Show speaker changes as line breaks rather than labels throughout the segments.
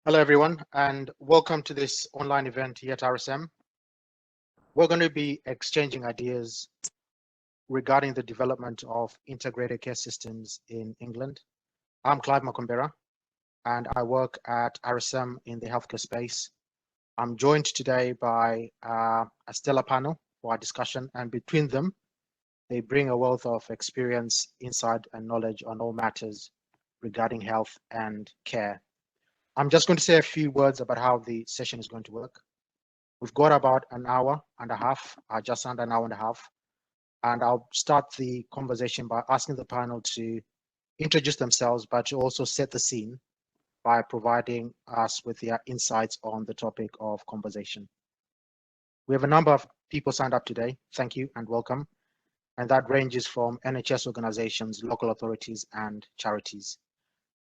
Hello, everyone, and welcome to this online event here at RSM. We're going to be exchanging ideas regarding the development of integrated care systems in England. I'm Clive Makumbera, and I work at RSM in the healthcare space. I'm joined today by a stellar panel for our discussion, and between them, they bring a wealth of experience, insight, and knowledge on all matters regarding health and care. I'm just going to say a few words about how the session is going to work. We've got about an hour and a half, just under an hour and a half, and I'll start the conversation by asking the panel to introduce themselves, but to also set the scene by providing us with their insights on the topic of conversation. We have a number of people signed up today. Thank you and welcome. And that ranges from NHS organizations, local authorities, and charities.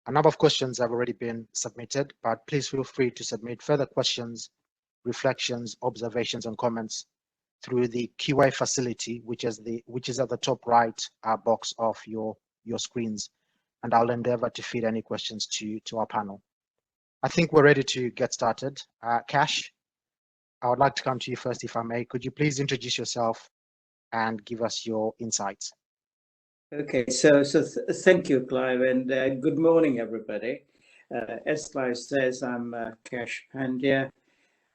A number of questions have already been submitted, but please feel free to submit further questions, reflections, observations, and comments through the QA facility, which is at the top right box of your screens, and I'll endeavor to feed any questions to our panel. I think we're ready to get started. Kash, I would like to come to you first, if I may. Could you please introduce yourself and give us your insights?
Okay, so thank you, Clive, and good morning, everybody. As Clive says, I'm Kash Pandya,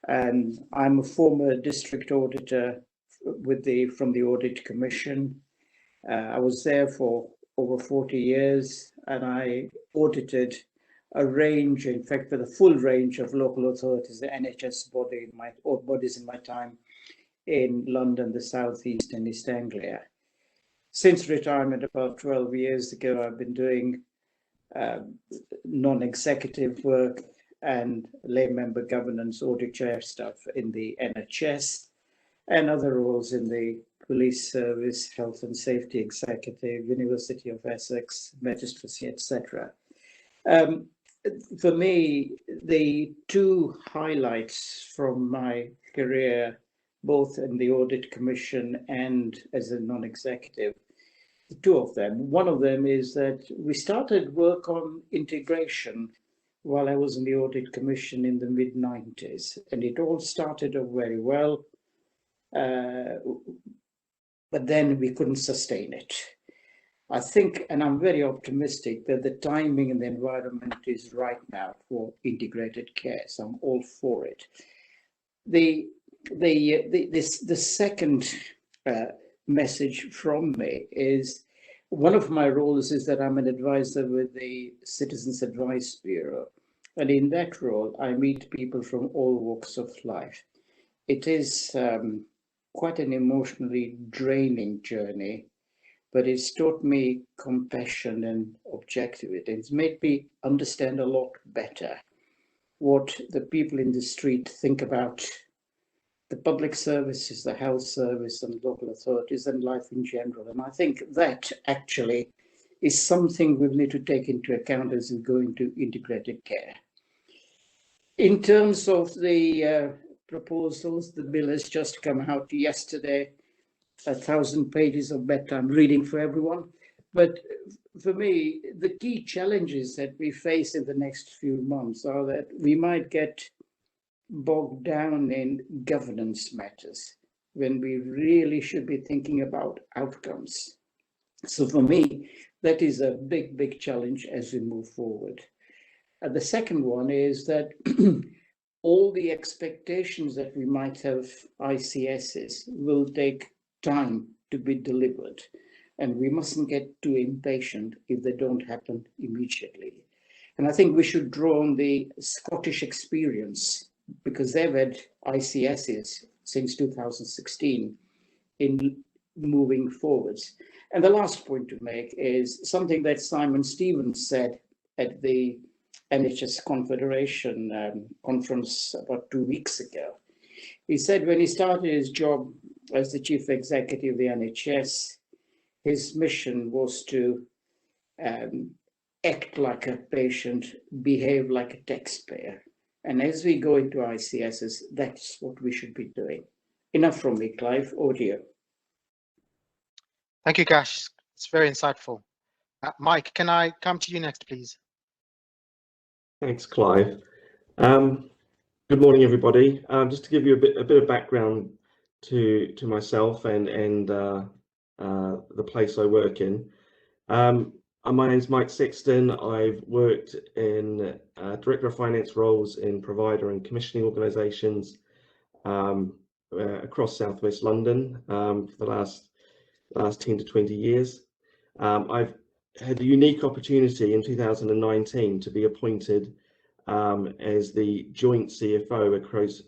and I'm a former district auditor from the Audit Commission. I was there for over 40 years, and I audited a range, in fact, for the full range of local authorities, the NHS bodies in my time in London, the South East, and East Anglia. Since retirement about 12 years ago, I've been doing non-executive work and lay member governance audit chair stuff in the NHS and other roles in the police service, health and safety executive, University of Essex, magistracy, etc. For me, the two highlights from my career, both in the Audit Commission and as a non-executive, two of them. One of them is that we started work on integration while I was in the Audit Commission in the mid-90s, and it all started off very well, but then we couldn't sustain it. I think, and I'm very optimistic, that the timing and the environment is right now for integrated care, so I'm all for it. The second message from me is, one of my roles is that I'm an advisor with the Citizens Advice Bureau, and in that role I meet people from all walks of life. It is quite an emotionally draining journey, but it's taught me compassion and objectivity. It's made me understand a lot better what the people in the street think about the public services, the health service, and local authorities, and life in general. And I think that actually is something we need to take into account as we go into integrated care. In terms of the proposals, the bill has just come out yesterday, 1,000 pages of bedtime reading for everyone. But for me, the key challenges that we face in the next few months are that we might get bogged down in governance matters when we really should be thinking about outcomes. So for me, that is a big challenge as we move forward. The second one is that all the expectations that we might have ICSs will take time to be delivered, and we mustn't get too impatient if they don't happen immediately. And I think we should draw on the Scottish experience, because they've had ICSs since 2016 in moving forwards. And the last point to make is something that Simon Stevens said at the NHS Confederation conference about 2 weeks ago. He said when he started his job as the chief executive of the NHS, his mission was to act like a patient, behave like a taxpayer. And as we go into ICSs, that's what we should be doing. Enough from me, Clive. Over to you.
Thank you, Kash. It's very insightful. Mike, can I come to you next, please?
Thanks, Clive. Good morning, everybody. Just to give you a bit of background to myself and the place I work in. My name is Mike Sexton. I've worked in Director of Finance roles in provider and commissioning organisations across Southwest London for the last 10 to 20 years. I've had the unique opportunity in 2019 to be appointed as the joint CFO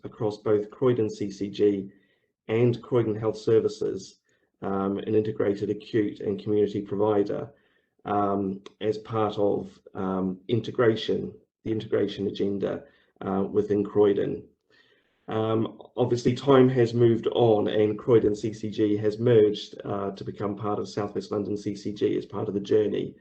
across both Croydon CCG and Croydon Health Services, an integrated acute and community provider, as part of the integration agenda within Croydon. Obviously, time has moved on, and Croydon CCG has merged to become part of Southwest London CCG as part of the journey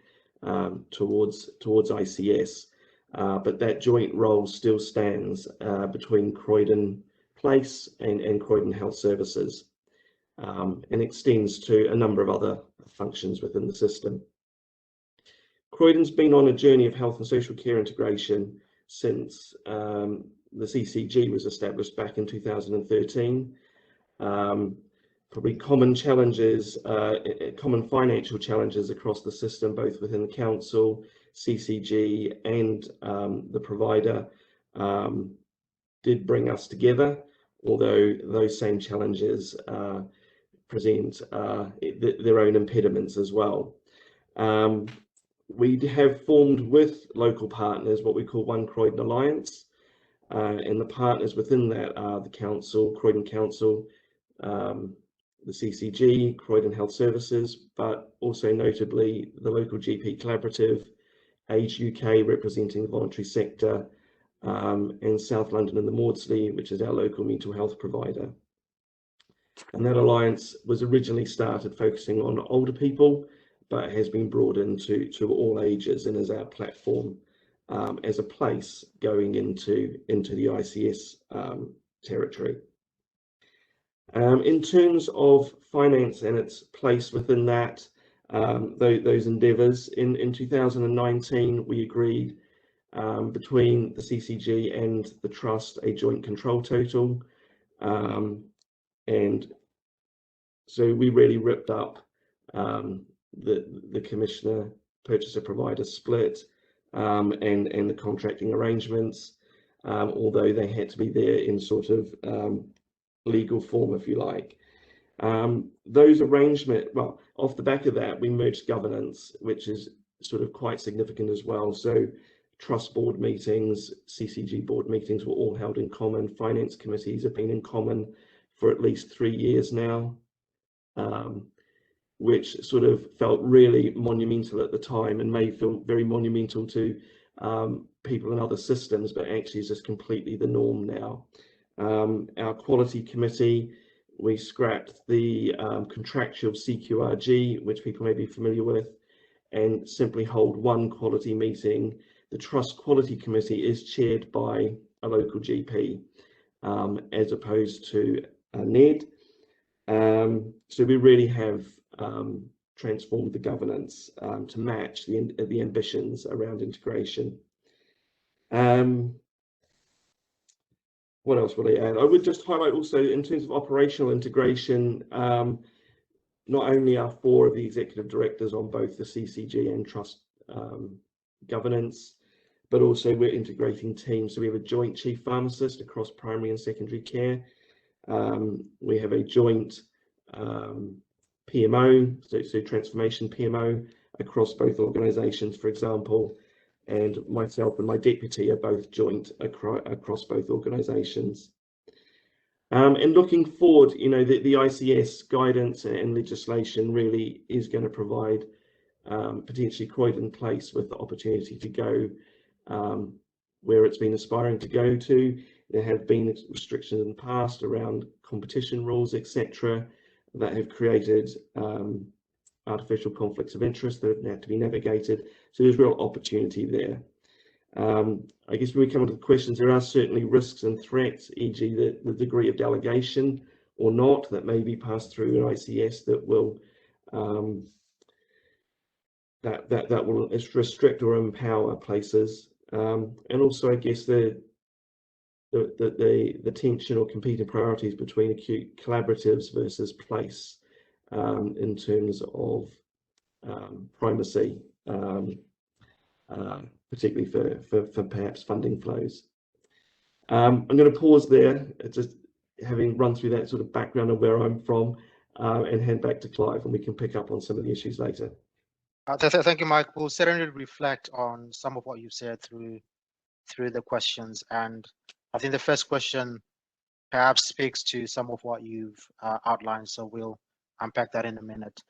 towards ICS. But that joint role still stands between Croydon Place and Croydon Health Services, and extends to a number of other functions within the system. Croydon's been on a journey of health and social care integration since the CCG was established back in 2013. Probably common challenges, common financial challenges across the system, both within the council, CCG and the provider, did bring us together, although those same challenges present their own impediments as well. We have formed with local partners what we call One Croydon Alliance, and the partners within that are the council, Croydon Council, the CCG, Croydon Health Services, but also notably the local GP Collaborative, Age UK representing the voluntary sector, and South London and the Maudsley, which is our local mental health provider. And that alliance was originally started focusing on older people, but has been broadened to all ages and is our platform as a place going into the ICS territory. In terms of finance and its place within that, those endeavours, in 2019 we agreed between the CCG and the Trust a joint control total, and so we really ripped up the commissioner purchaser provider split and the contracting arrangements, although they had to be there in sort of legal form, if you like. Those arrangements, well, off the back of that, we merged governance, which is sort of quite significant as well. So Trust board meetings, CCG board meetings were all held in common. Finance committees have been in common for at least 3 years now, which sort of felt really monumental at the time and may feel very monumental to people in other systems, but actually is just completely the norm now. Our quality committee, we scrapped the contractual CQRG, which people may be familiar with, and simply hold one quality meeting. The Trust Quality Committee is chaired by a local GP, as opposed to a NED. So we really have transformed the governance to match the ambitions around integration. What else will I add? I would just highlight also in terms of operational integration, not only are 4 of the executive directors on both the CCG and Trust governance, but also we're integrating teams. So we have a joint chief pharmacist across primary and secondary care. We have a joint PMO, so transformation PMO across both organisations, for example, and myself and my deputy are both joint across both organisations. And looking forward, you know, the ICS guidance and legislation really is going to provide potentially Croydon Place with the opportunity to go where it's been aspiring to go to. There have been restrictions in the past around competition rules, etc., that have created artificial conflicts of interest that have had to be navigated. So there's real opportunity there. I guess when we come to the questions, there are certainly risks and threats, e.g. the degree of delegation or not that may be passed through an ICS that will that will restrict or empower places. And also, I guess the the tension or competing priorities between acute collaboratives versus place in terms of primacy, particularly for perhaps funding flows. I'm going to pause there, just having run through that sort of background of where I'm from, and hand back to Clive, and we can pick up on some of the issues later.
Thank you, Mike. We'll certainly reflect on some of what you've said through the questions, and I think the first question perhaps speaks to some of what you've outlined, so we'll unpack that in a minute.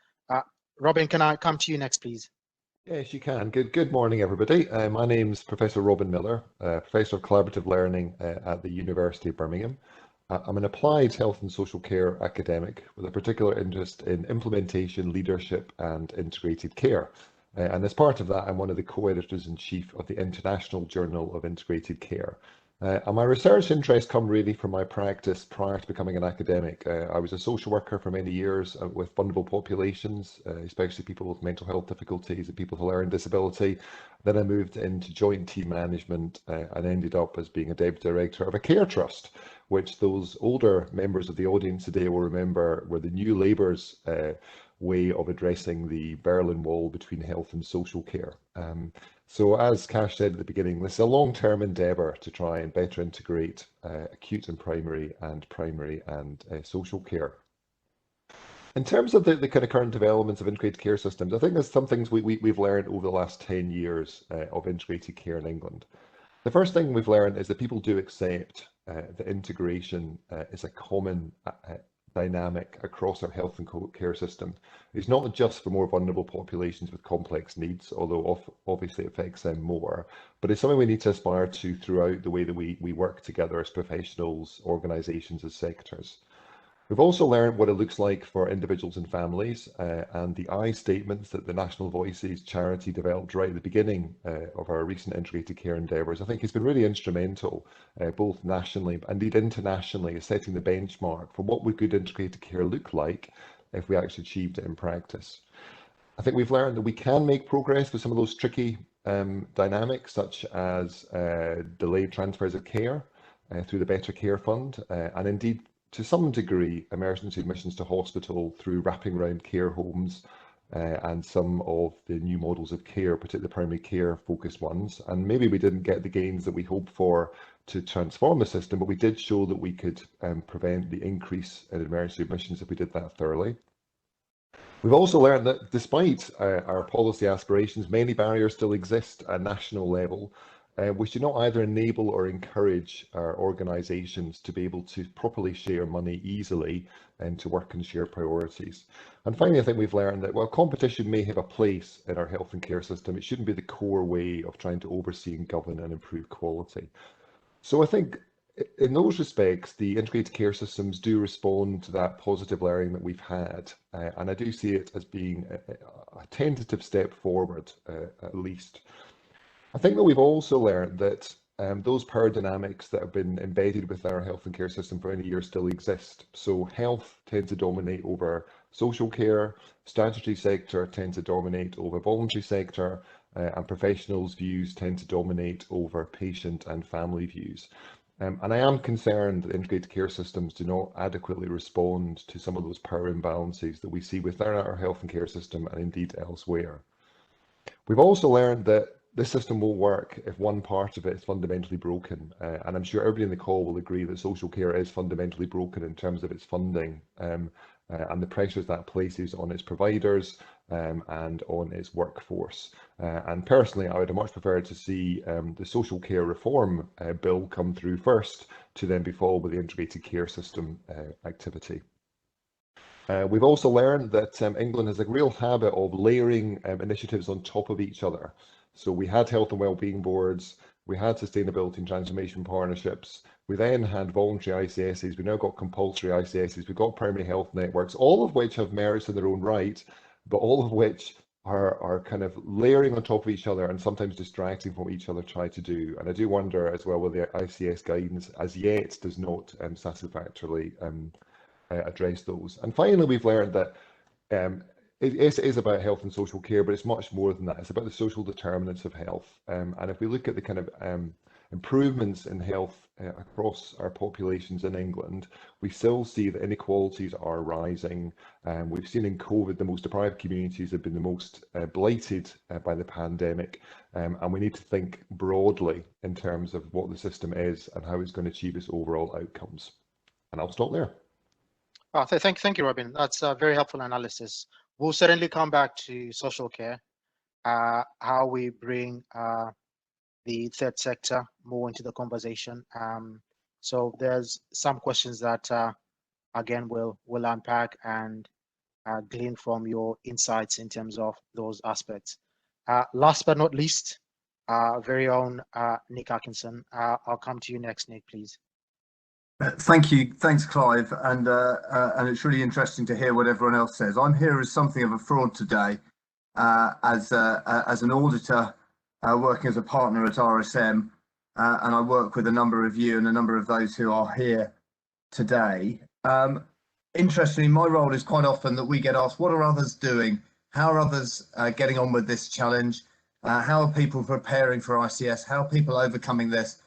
Robin, can I come to you next, please?
Yes, you can. Good morning, everybody. My name's Professor Robin Miller, Professor of Collaborative Learning at the University of Birmingham. I'm an applied health and social care academic with a particular interest in implementation, leadership, and integrated care. And as part of that, I'm one of the co-editors-in-chief of the International Journal of Integrated Care. And my research interests come really from my practice prior to becoming an academic. I was a social worker for many years with vulnerable populations, especially people with mental health difficulties and people with learning disability. Then I moved into joint team management and ended up as being a deputy director of a care trust, which those older members of the audience today will remember were the New Labour's way of addressing the Berlin Wall between health and social care. So as Kash said at the beginning, this is a long-term endeavour to try and better integrate acute and primary and social care. In terms of the kind of current developments of integrated care systems, I think there's some things we've learned over the last 10 years of integrated care in England. The first thing we've learned is that people do accept that integration is a common dynamic across our health and care system. It's not just for more vulnerable populations with complex needs, although obviously it affects them more, but it's something we need to aspire to throughout the way that we work together as professionals, organisations, as sectors. We've also learned what it looks like for individuals and families, and the I statements that the National Voices charity developed right at the beginning of our recent integrated care endeavours, I think has been really instrumental, both nationally and indeed internationally, setting the benchmark for what would good integrated care look like if we actually achieved it in practice. I think we've learned that we can make progress with some of those tricky dynamics, such as delayed transfers of care through the Better Care Fund, and indeed to some degree, emergency admissions to hospital through wrapping around care homes and some of the new models of care, particularly primary care focused ones. And maybe we didn't get the gains that we hoped for to transform the system, but we did show that we could prevent the increase in emergency admissions if we did that thoroughly. We've also learned that despite our policy aspirations, many barriers still exist at national level, which do not either enable or encourage our organisations to be able to properly share money easily and to work and share priorities. And finally, I think we've learned that while competition may have a place in our health and care system, it shouldn't be the core way of trying to oversee and govern and improve quality. So I think in those respects, the integrated care systems do respond to that positive learning that we've had. And I do see it as being a tentative step forward, at least. I think that we've also learned that those power dynamics that have been embedded with our health and care system for many years still exist. So health tends to dominate over social care, statutory sector tends to dominate over voluntary sector, and professionals' views tend to dominate over patient and family views. And I am concerned that integrated care systems do not adequately respond to some of those power imbalances that we see within our health and care system and indeed elsewhere. We've also learned that this system will work if one part of it is fundamentally broken. And I'm sure everybody in the call will agree that social care is fundamentally broken in terms of its funding and the pressures that places on its providers and on its workforce. And personally, I would have much preferred to see the social care reform bill come through first to then be followed with the integrated care system activity. We've also learned that England has a real habit of layering initiatives on top of each other. So we had health and wellbeing boards, we had sustainability and transformation partnerships, we then had voluntary ICSs, we now got compulsory ICSs, we've got primary health networks, all of which have merits in their own right, but all of which are kind of layering on top of each other and sometimes distracting from what each other try to do. And I do wonder as well whether the ICS guidance as yet does not satisfactorily address those. And finally, we've learned that it is about health and social care, but it's much more than that. It's about the social determinants of health. And if we look at the kind of improvements in health across our populations in England, we still see that inequalities are rising. We've seen in COVID the most deprived communities have been the most blighted by the pandemic, and we need to think broadly in terms of what the system is and how it's going to achieve its overall outcomes. And I'll stop there.
Thank you, Robin. That's a very helpful analysis. We'll certainly come back to social care, how we bring the third sector more into the conversation. So there's some questions that, again, we'll unpack and glean from your insights in terms of those aspects. Last but not least, very own Nick Atkinson. I'll come to you next, Nick, please.
Thank you. Thanks, Clive. And it's really interesting to hear what everyone else says. I'm here as something of a fraud today, as an auditor working as a partner at RSM, and I work with a number of you and a number of those who are here today. Interestingly, my role is quite often that we get asked, what are others doing? How are others getting on with this challenge? How are people preparing for ICS? How are people overcoming this?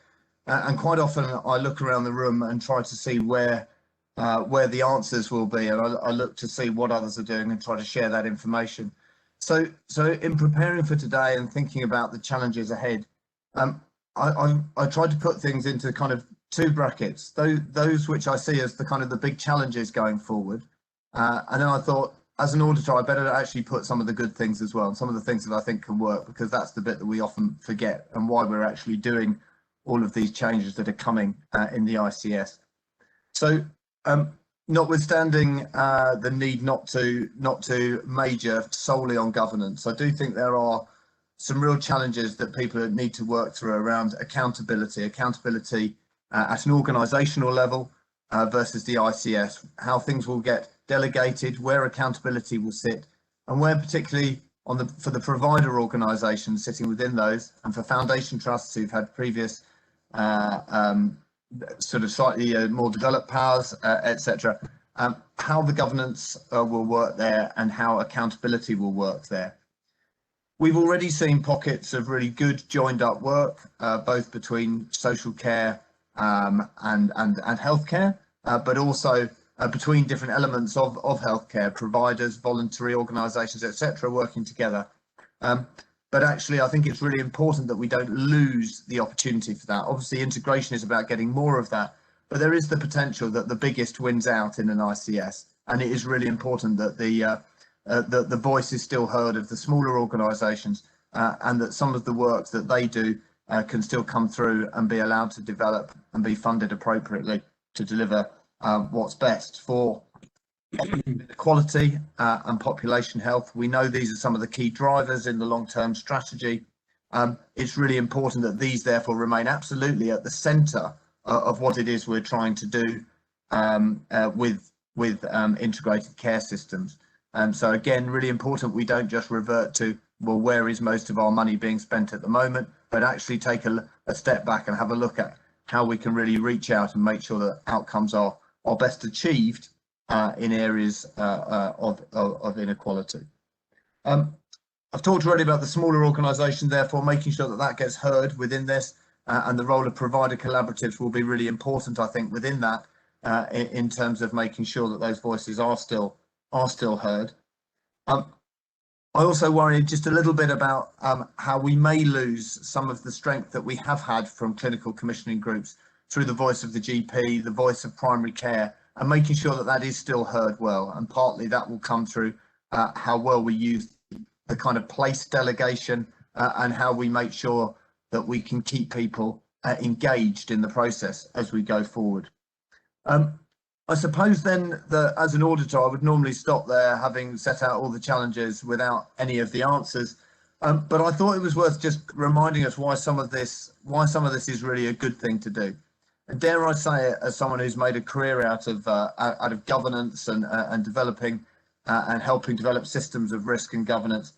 And quite often I look around the room and try to see where the answers will be, and I look to see what others are doing and try to share that information. So in preparing for today and thinking about the challenges ahead, I tried to put things into kind of two brackets, those which I see as the kind of the big challenges going forward, and then I thought, as an auditor, I better actually put some of the good things as well, and some of the things that I think can work, because that's the bit that we often forget and why we're actually doing all of these changes that are coming in the ICS. So notwithstanding the need not to major solely on governance, I do think there are some real challenges that people need to work through around accountability at an organisational level versus the ICS, how things will get delegated, where accountability will sit, and where particularly for the provider organisations sitting within those, and for foundation trusts who've had previous sort of slightly more developed powers, etc., how the governance will work there and how accountability will work there. We've already seen pockets of really good joined up work, both between social care and healthcare, but also between different elements of healthcare, providers, voluntary organisations, etc., working together. But actually, I think it's really important that we don't lose the opportunity for that. Obviously, integration is about getting more of that, but there is the potential that the biggest wins out in an ICS, and it is really important that the voice is still heard of the smaller organisations, and that some of the work that they do can still come through and be allowed to develop and be funded appropriately to deliver what's best for equality and population health. We know these are some of the key drivers in the long-term strategy. It's really important that these therefore remain absolutely at the centre of what it is we're trying to do with integrated care systems. So again, really important we don't just revert to, well, where is most of our money being spent at the moment, but actually take a step back and have a look at how we can really reach out and make sure that outcomes are best achieved in areas of inequality. I've talked already about the smaller organisation, therefore making sure that that gets heard within this, and the role of provider collaboratives will be really important, I think, within that, in terms of making sure that those voices are still heard. I also worry just a little bit about how we may lose some of the strength that we have had from clinical commissioning groups through the voice of the GP, the voice of primary care, and making sure that that is still heard well. And partly that will come through how well we use the kind of place delegation and how we make sure that we can keep people engaged in the process as we go forward. I suppose then that as an auditor, I would normally stop there, having set out all the challenges without any of the answers. But I thought it was worth just reminding us why some of this is really a good thing to do. And dare I say it, as someone who's made a career out of governance and developing and helping develop systems of risk and governance.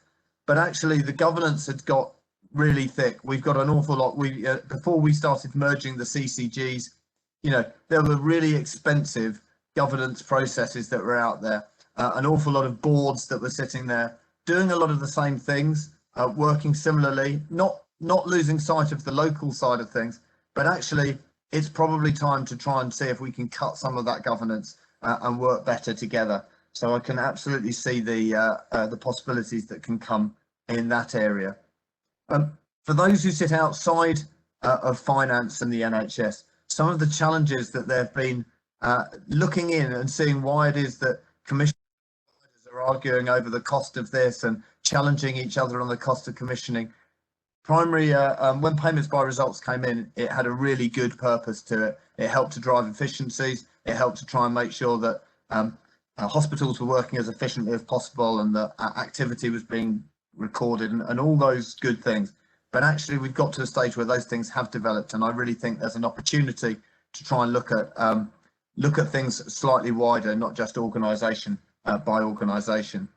But actually, the governance had got really thick. We've got an awful lot. Before we started merging the CCGs, there were really expensive governance processes that were out there. An awful lot of boards that were sitting there doing a lot of the same things, working similarly, not losing sight of the local side of things, but actually it's probably time to try and see if we can cut some of that governance and work better together. So I can absolutely see the possibilities that can come in that area. For those who sit outside of finance and the NHS, some of the challenges that they've been looking in and seeing why it is that commission are arguing over the cost of this and challenging each other on the cost of commissioning. When payments by results came in, it had a really good purpose to it. It helped to drive efficiencies. It helped to try and make sure that hospitals were working as efficiently as possible and that activity was being recorded and all those good things. But actually, we've got to a stage where those things have developed, and I really think there's an opportunity to try and look at things slightly wider, not just organisation by organisation.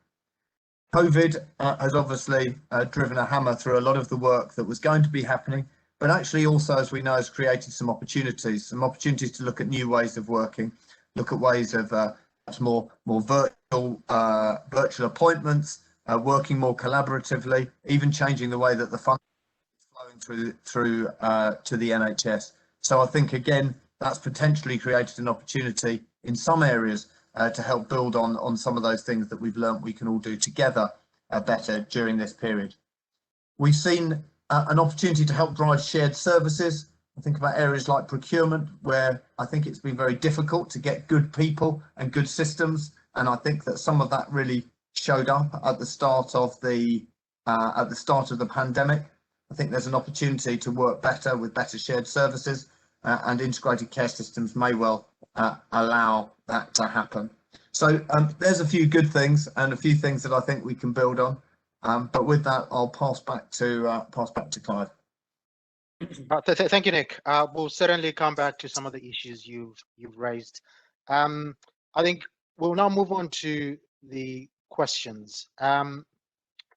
COVID has obviously driven a hammer through a lot of the work that was going to be happening, but actually also, as we know, has created some opportunities to look at new ways of working, look at ways of perhaps more virtual appointments, working more collaboratively, even changing the way that the fund is flowing through to the NHS. So I think, again, that's potentially created an opportunity in some areas to help build on some of those things that we've learned we can all do together better during this period. We've seen an opportunity to help drive shared services. I think about areas like procurement, where I think it's been very difficult to get good people and good systems, and I think that some of that really showed up at the start of the pandemic. I think there's an opportunity to work better with better shared services, and integrated care systems may well allow that to happen. So there's a few good things and a few things that I think we can build on. But with that, I'll pass back to Clive.
Thank you, Nick. We'll certainly come back to some of the issues you've raised. I think we'll now move on to the questions. I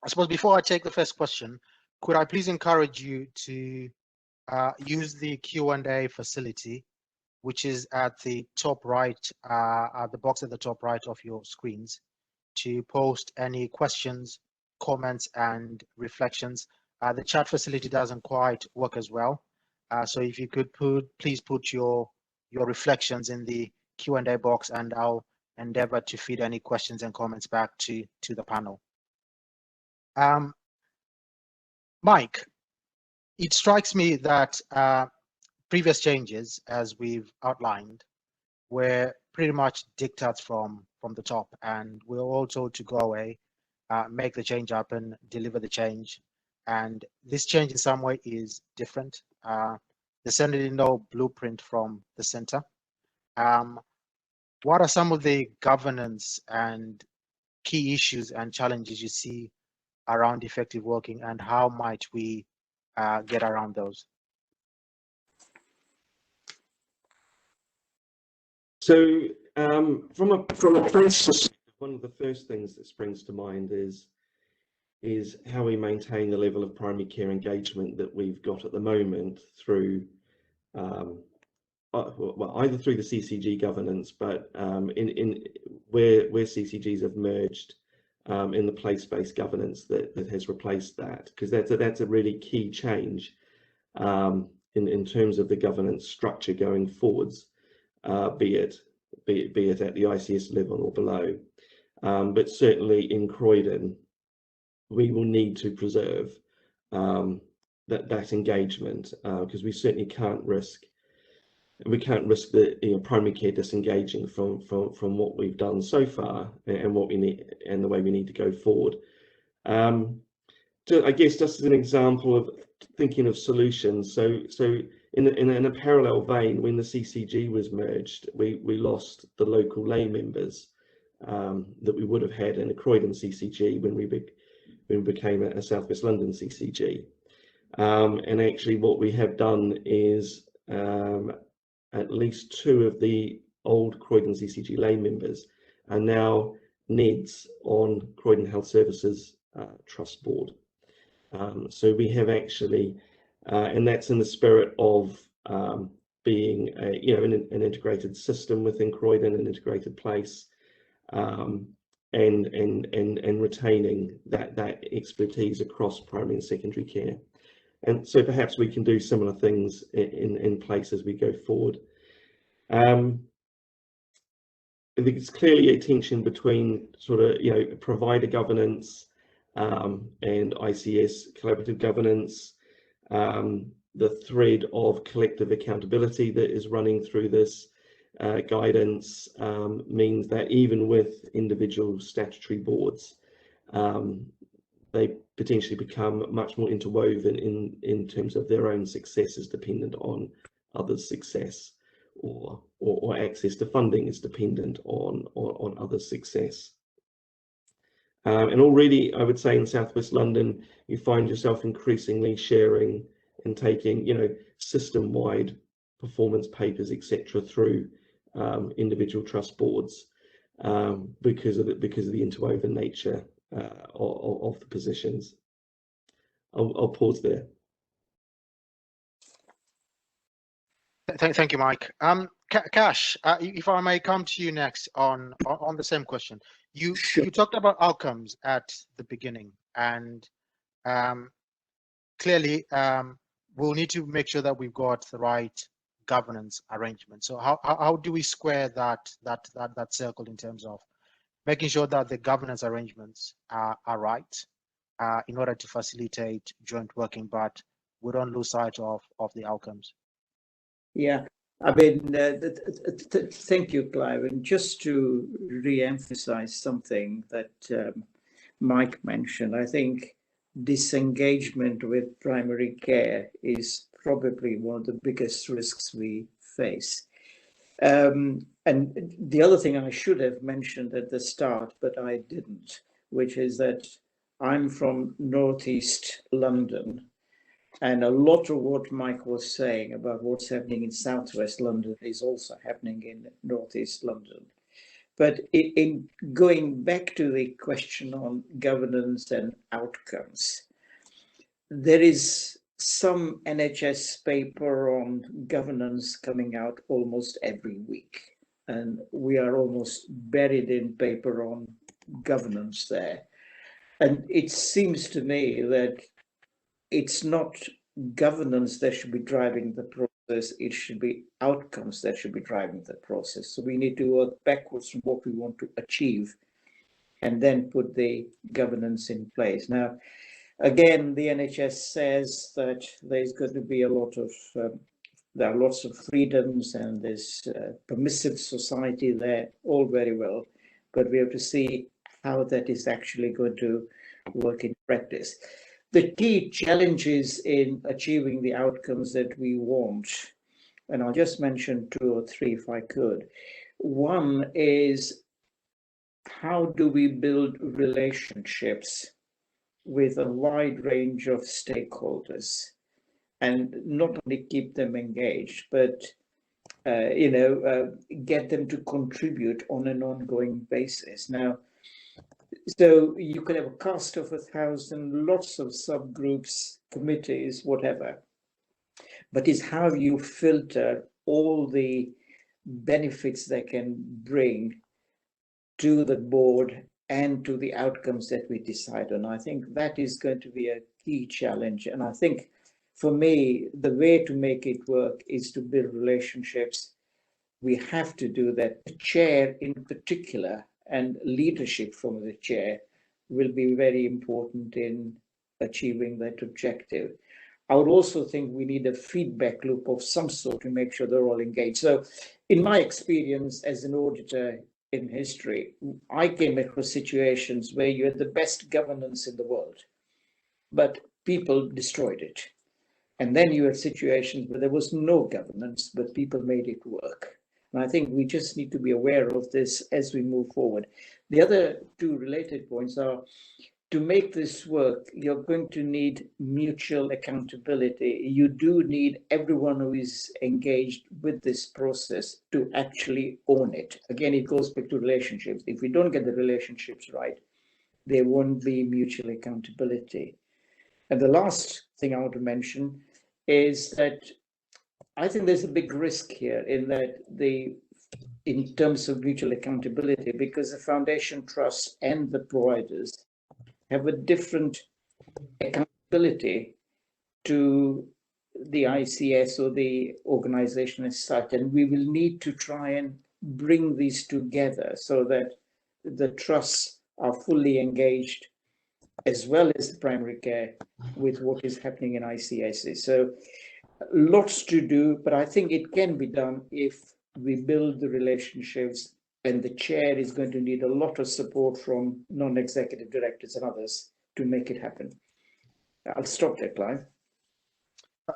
suppose before I take the first question, could I please encourage you to use the Q&A facility, which is at the top right, the box at the top right of your screens, to post any questions, comments, and reflections. The chat facility doesn't quite work as well, so if you could please put your reflections in the Q&A box, and I'll endeavor to feed any questions and comments back to the panel. Mike, it strikes me that previous changes, as we've outlined, were pretty much diktats from the top, and we're all told to go away, make the change happen, deliver the change. And this change in some way is different. There's certainly no blueprint from the center. What are some of the governance and key issues and challenges you see around effective working, and how might we get around those?
So from a process, one of the first things that springs to mind is how we maintain the level of primary care engagement that we've got at the moment through well, either through the CCG governance, but in where CCGs have merged in the place-based governance that has replaced that, because that's a really key change in terms of the governance structure going forwards, be it at the ICS level or below. But certainly in Croydon, we will need to preserve that engagement, because we certainly can't risk the primary care disengaging from what we've done so far and what we need and the way we need to go forward. I guess just as an example of thinking of solutions, so in a parallel vein, when the CCG was merged, we lost the local lay members that we would have had in a Croydon CCG when we became a South West London CCG. And actually what we have done is at least 2 of the old Croydon CCG lay members are now NEDs on Croydon Health Services Trust Board. So we have actually, and that's in the spirit of being an integrated system within Croydon, an integrated place, and retaining that expertise across primary and secondary care. And so perhaps we can do similar things in place as we go forward. I think it's clearly a tension between sort of, provider governance and ICS collaborative governance. The thread of collective accountability that is running through this guidance means that even with individual statutory boards, they potentially become much more interwoven in terms of their own success is dependent on others' success, or access to funding is dependent on others' success. And already, I would say in Southwest London, you find yourself increasingly sharing and taking, system-wide performance papers, etc., through individual trust boards because of the interwoven nature of the positions. I'll pause there.
Thank you, Mike. Kash, if I may come to you next on the same question. You talked about outcomes at the beginning, and clearly we'll need to make sure that we've got the right governance arrangement. So how do we square that circle in terms of making sure that the governance arrangements are right in order to facilitate joint working, but we don't lose sight of the outcomes?
Yeah, I mean, thank you, Clive. And just to re-emphasize something that Mike mentioned, I think disengagement with primary care is probably one of the biggest risks we face. And the other thing I should have mentioned at the start, but I didn't, which is that I'm from Northeast London. And a lot of what Mike was saying about what's happening in Southwest London is also happening in Northeast London. But in going back to the question on governance and outcomes, there is some NHS paper on governance coming out almost every week. And we are almost buried in paper on governance there. And it seems to me that it's not governance that should be driving the process, it should be outcomes that should be driving the process. So we need to work backwards from what we want to achieve and then put the governance in place. Now, again, the NHS says that there's going to be there are lots of freedoms and there's permissive society there, all very well, but we have to see how that is actually going to work in practice. The key challenges in achieving the outcomes that we want, and I'll just mention 2 or 3 if I could. One is, how do we build relationships with a wide range of stakeholders and not only keep them engaged, but get them to contribute on an ongoing basis. Now, so you could have a cast of 1,000, lots of subgroups, committees, whatever. But it's how you filter all the benefits they can bring to the board and to the outcomes that we decide on. I think that is going to be a key challenge. And I think for me, the way to make it work is to build relationships. We have to do that. The chair in particular, and leadership from the chair, will be very important in achieving that objective. I would also think we need a feedback loop of some sort to make sure they're all engaged. So in my experience as an auditor in history, I came across situations where you had the best governance in the world, but people destroyed it. And then you had situations where there was no governance, but people made it work. And I think we just need to be aware of this as we move forward. The other 2 related points are, to make this work, you're going to need mutual accountability. You do need everyone who is engaged with this process to actually own it. Again, it goes back to relationships. If we don't get the relationships right, there won't be mutual accountability. And the last thing I want to mention is that I think there's a big risk here in terms of mutual accountability, because the foundation trusts and the providers have a different accountability to the ICS or the organization as such, and we will need to try and bring these together so that the trusts are fully engaged, as well as the primary care, with what is happening in ICSs. So lots to do, but I think it can be done if we build the relationships, and the chair is going to need a lot of support from non-executive directors and others to make it happen. I'll stop there, Clive.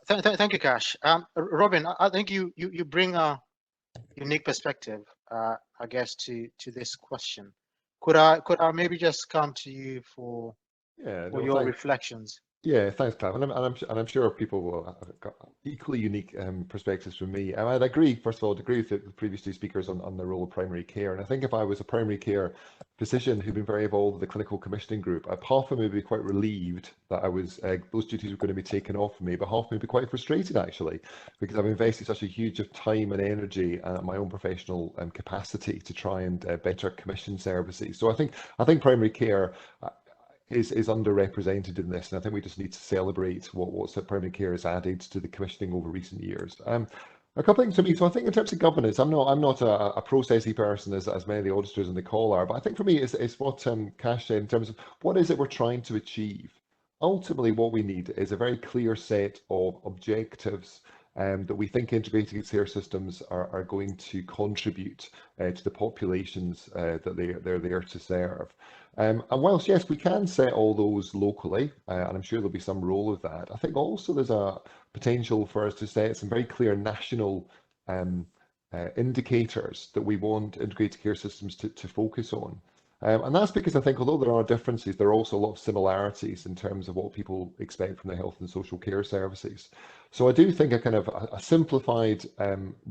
Thank you, Kash. Robin, I think you bring a unique perspective, I guess, to this question. Could I maybe just come to you for
Yeah,
your
thanks.
reflections?
Yeah, thanks, Clive. And I'm sure people will have got equally unique perspectives from me. And I'd agree, first of all, I'd agree with the previous two speakers on the role of primary care. And I think if I was a primary care physician who'd been very involved with the clinical commissioning group, half of me would be quite relieved that I was those duties were going to be taken off from me, but half of me would be quite frustrated actually, because I've invested such a huge of time and energy and my own professional capacity to try and better commission services. So I think primary care is underrepresented in this, and I think we just need to celebrate what primary care has added to the commissioning over recent years. A couple of things for me. So I think in terms of governance, I'm not a processy person as many of the auditors on the call are, but I think for me is what Kash said in terms of what is it we're trying to achieve. Ultimately, what we need is a very clear set of objectives that we think integrated care systems are going to contribute to the populations that they're there to serve. And whilst, yes, we can set all those locally, and I'm sure there'll be some role of that, I think also there's a potential for us to set some very clear national indicators that we want integrated care systems to focus on. And that's because I think although there are differences, there are also a lot of similarities in terms of what people expect from the health and social care services. So I do think a kind of a simplified,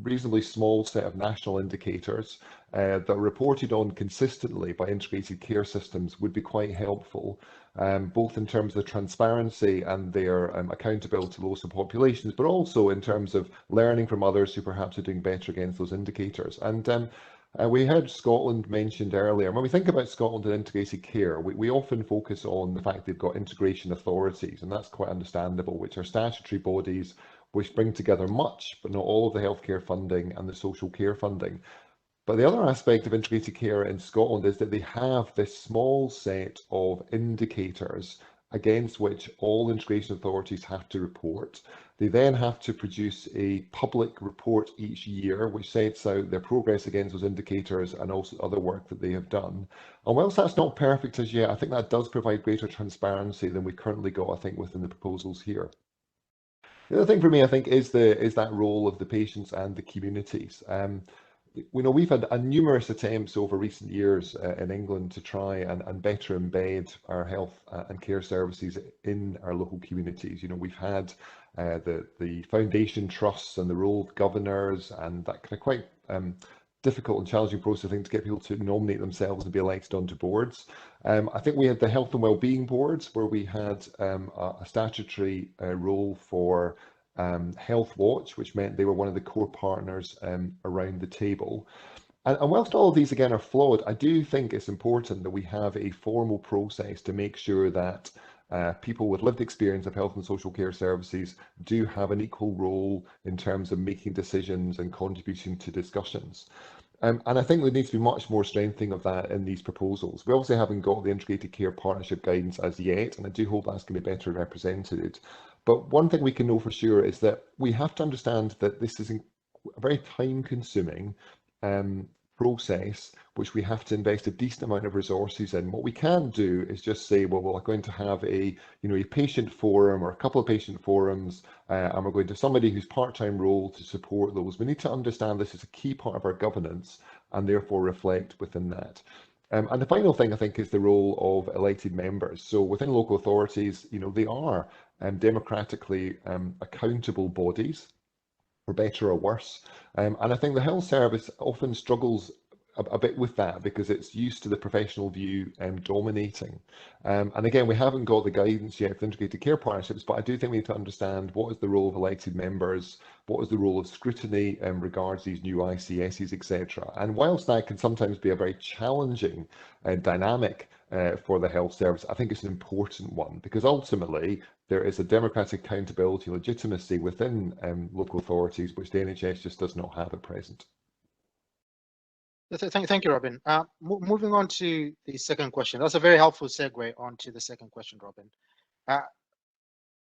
reasonably small set of national indicators that are reported on consistently by integrated care systems would be quite helpful, both in terms of transparency and their accountability to local populations, but also in terms of learning from others who perhaps are doing better against those indicators. And we heard Scotland mentioned earlier. When we think about Scotland and integrated care, we often focus on the fact they've got integration authorities, and that's quite understandable, which are statutory bodies which bring together much, but not all of the healthcare funding and the social care funding. But the other aspect of integrated care in Scotland is that they have this small set of indicators against which all integration authorities have to report. They then have to produce a public report each year which sets out their progress against those indicators and also other work that they have done. And whilst that's not perfect as yet, I think that does provide greater transparency than we currently got, I think, within the proposals here. The other thing for me, I think, is that role of the patients and the communities. We've had numerous attempts over recent years in England to try and better embed our health and care services in our local communities. We've had the foundation trusts and the role of governors and that kind of quite difficult and challenging process, I think, to get people to nominate themselves and be elected onto boards. I think we had the health and wellbeing boards where we had a statutory role for Health Watch, which meant they were one of the core partners around the table. And whilst all of these again are flawed, I do think it's important that we have a formal process to make sure that people with lived experience of health and social care services do have an equal role in terms of making decisions and contributing to discussions. And I think there needs to be much more strengthening of that in these proposals. We obviously haven't got the integrated care partnership guidance as yet, and I do hope that's going to be better represented. But one thing we can know for sure is that we have to understand that this is a very time-consuming process, which we have to invest a decent amount of resources in. What we can do is just say, well, we're going to have a patient forum or a couple of patient forums, and we're going to have somebody who's part-time role to support those. We need to understand this is a key part of our governance and therefore reflect within that. And the final thing, I think, is the role of elected members. So within local authorities, they are democratically accountable bodies, for better or worse. And I think the health service often struggles a bit with that because it's used to the professional view dominating. And again, we haven't got the guidance yet for integrated care partnerships, but I do think we need to understand what is the role of elected members, what is the role of scrutiny in regards to these new ICSs, etc. And whilst that can sometimes be a very challenging dynamic for the health service, I think it's an important one because ultimately there is a democratic accountability legitimacy within local authorities, which the NHS just does not have at present.
Thank you, Robin. Moving on to the second question. That's a very helpful segue onto the second question, Robin.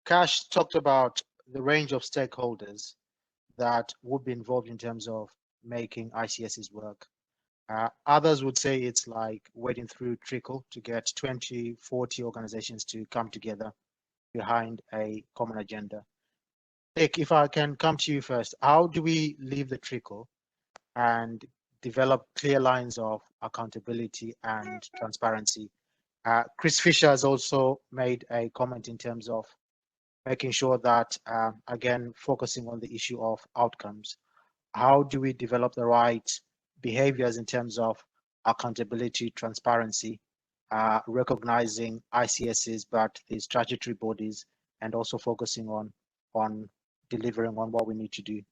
Kash talked about the range of stakeholders that would be involved in terms of making ICSs work. Others would say it's like wading through trickle to get 20, 40 organizations to come together behind a common agenda. Nick, if I can come to you first, how do we leave the trickle and develop clear lines of accountability and transparency? Chris Fisher has also made a comment in terms of making sure that, again, focusing on the issue of outcomes. How do we develop the right behaviors in terms of accountability, transparency, recognizing ICSs, but the statutory bodies, and also focusing on delivering on what we need to do?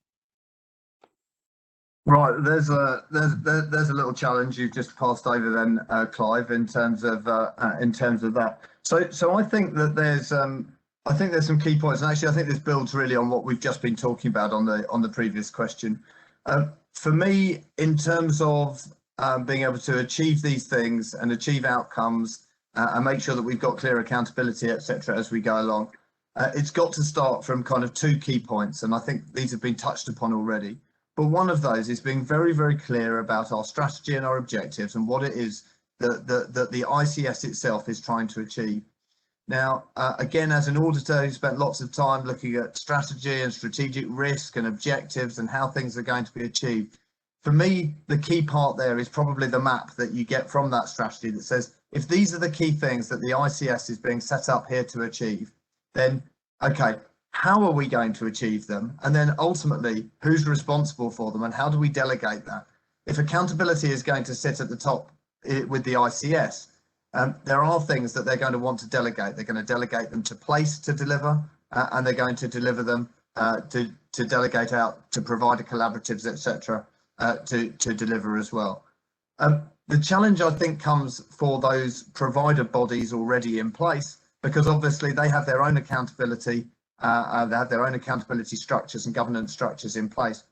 Right, there's a little challenge you've just passed over then, Clive, in terms of that. So I think that there's some key points, and actually I think this builds really on what we've just been talking about on the previous question. For me, in terms of being able to achieve these things and achieve outcomes and make sure that we've got clear accountability, etc., as we go along, it's got to start from kind of two key points, and I think these have been touched upon already. But one of those is being very, very clear about our strategy and our objectives and what it is that the ICS itself is trying to achieve. Now, again, as an auditor who spent lots of time looking at strategy and strategic risk and objectives and how things are going to be achieved, for me, the key part there is probably the map that you get from that strategy that says, if these are the key things that the ICS is being set up here to achieve, then, okay, how are we going to achieve them? And then ultimately, who's responsible for them and how do we delegate that? If accountability is going to sit at the top with the ICS, there are things that they're going to want to delegate. They're going to delegate them to place to deliver, and they're going to deliver them to delegate out to provider collaboratives, etc., to deliver as well. The challenge, I think, comes for those provider bodies already in place, because obviously they have their own accountability. They have their own accountability structures and governance structures in place.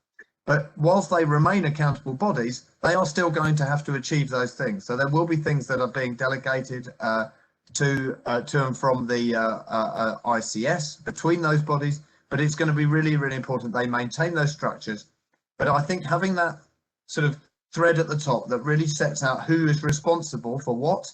But whilst they remain accountable bodies, they are still going to have to achieve those things. So there will be things that are being delegated to and from the ICS between those bodies, but it's going to be really, really important they maintain those structures. But I think having that sort of thread at the top that really sets out who is responsible for what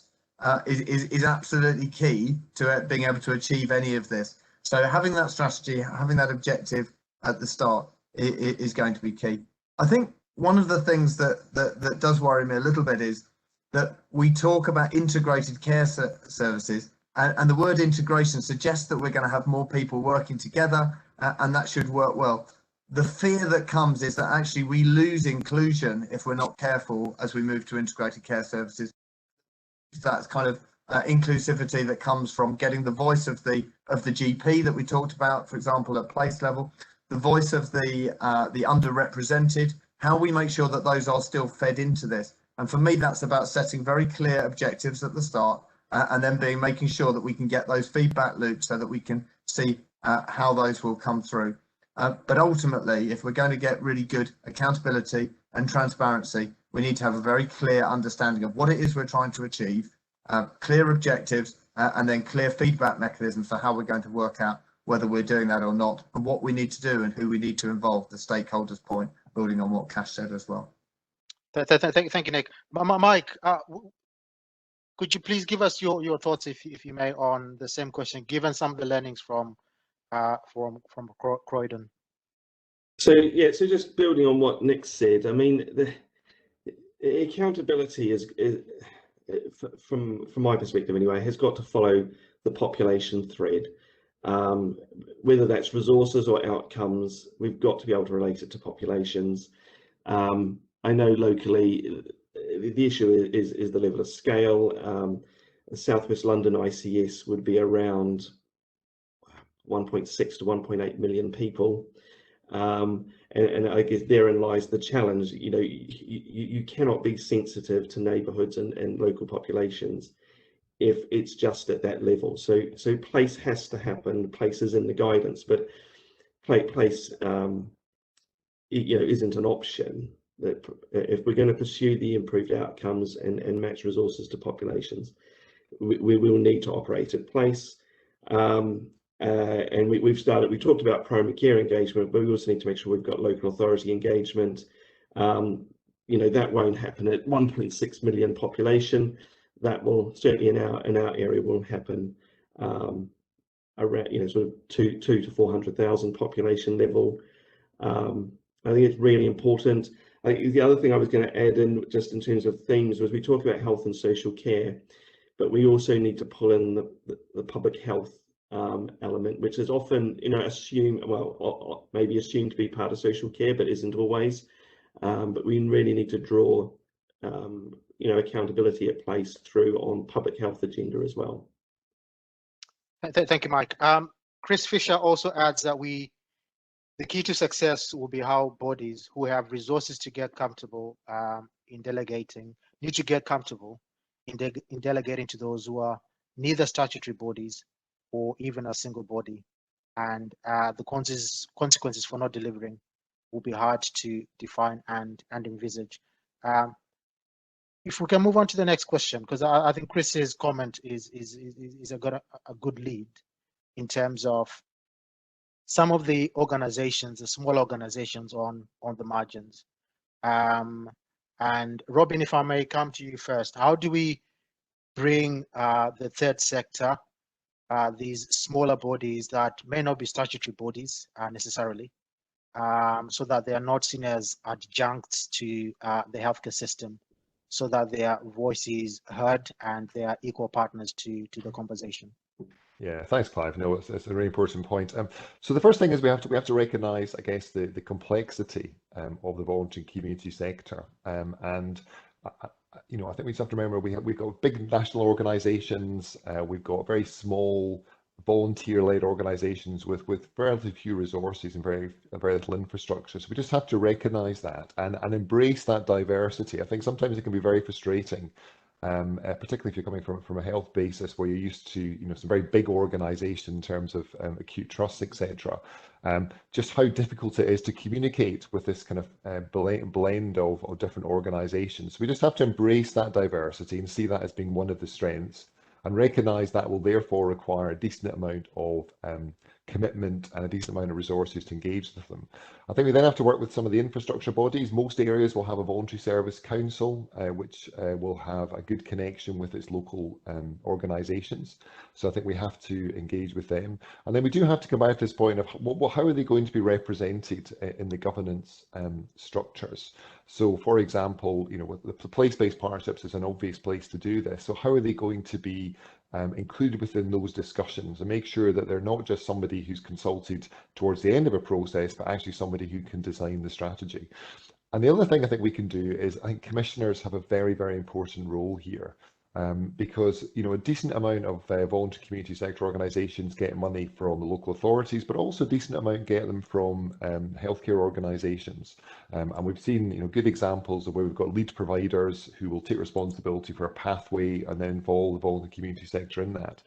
is absolutely key to being able to achieve any of this. So having that strategy, having that objective at the start is going to be key. I think one of the things that does worry me a little bit is that we talk about integrated care services, and the word integration suggests that we're going to have more people working together, and that should work well. The fear that comes is that actually we lose inclusion if we're not careful as we move to integrated care services. That's kind of inclusivity that comes from getting the voice of the GP that we talked about, for example, at place level, the voice of the underrepresented, how we make sure that those are still fed into this. And for me, that's about setting very clear objectives at the start, and then making sure that we can get those feedback loops so that we can see how those will come through. But ultimately, if we're going to get really good accountability and transparency, we need to have a very clear understanding of what it is we're trying to achieve, clear objectives, and then clear feedback mechanisms for how we're going to work out whether we're doing that or not, and what we need to do and who we need to involve, the stakeholders point, building on what Kash said as well.
Thank you, Nick. Mike, could you please give us your thoughts, if you may, on the same question, given some of the learnings from Croydon?
So just building on what Nick said, I mean, the accountability is from my perspective anyway, has got to follow the population thread. Whether that's resources or outcomes, we've got to be able to relate it to populations. I know locally the issue is the level of scale. South West London ICS would be around 1.6 to 1.8 million people. And I guess therein lies the challenge. You cannot be sensitive to neighbourhoods and local populations if it's just at that level. So place has to happen. Place is in the guidance, but place isn't an option. That if we're going to pursue the improved outcomes and match resources to populations, we will need to operate at place. And we talked about primary care engagement, but we also need to make sure we've got local authority engagement. That won't happen at 1.6 million population. That will certainly in our area will happen around sort of 2 to 400,000 population level. I think it's really important. I think the other thing I was going to add in, just in terms of themes, was we talk about health and social care, but we also need to pull in the public health element, which is often, maybe assumed to be part of social care, but isn't always. But we really need to draw, accountability at place through on public health agenda as well.
Thank you, Mike. Chris Fisher also adds that the key to success will be how bodies who have resources to get comfortable in delegating need to get comfortable in delegating to those who are neither statutory bodies or even a single body, and the consequences for not delivering will be hard to define and envisage. If we can move on to the next question, because I think Chris's comment is a good lead in terms of some of the organizations, the small organizations on the margins. And Robin, if I may come to you first, how do we bring the third sector, these smaller bodies that may not be statutory bodies necessarily, so that they are not seen as adjuncts to the healthcare system, so that their voice is heard and they are equal partners to the conversation?
Yeah, thanks, Clive. No, it's a really important point. So the first thing is we have to recognise, I guess, the complexity of the voluntary community sector. I think we just have to remember we've got big national organisations, we've got very small volunteer-led organisations with relatively few resources and very little infrastructure. So we just have to recognise that and embrace that diversity. I think sometimes it can be very frustrating. Particularly if you're coming from a health basis where you're used to some very big organisation in terms of acute trusts, etc. Just how difficult it is to communicate with this kind of blend of different organisations. So we just have to embrace that diversity and see that as being one of the strengths, and recognise that will therefore require a decent amount of commitment and a decent amount of resources to engage with them. I think we then have to work with some of the infrastructure bodies. Most areas will have a voluntary service council, which will have a good connection with its local organisations. So I think we have to engage with them. And then we do have to come back to this point of how are they going to be represented in the governance structures. So, for example, with the place-based partnerships is an obvious place to do this. So how are they going to be included within those discussions, and make sure that they're not just somebody who's consulted towards the end of a process, but actually somebody who can design the strategy. And the other thing I think we can do is, I think commissioners have a very, very important role here. Because a decent amount of voluntary community sector organisations get money from the local authorities, but also a decent amount get them from healthcare organisations. And we've seen good examples of where we've got lead providers who will take responsibility for a pathway and then involve the voluntary community sector in that.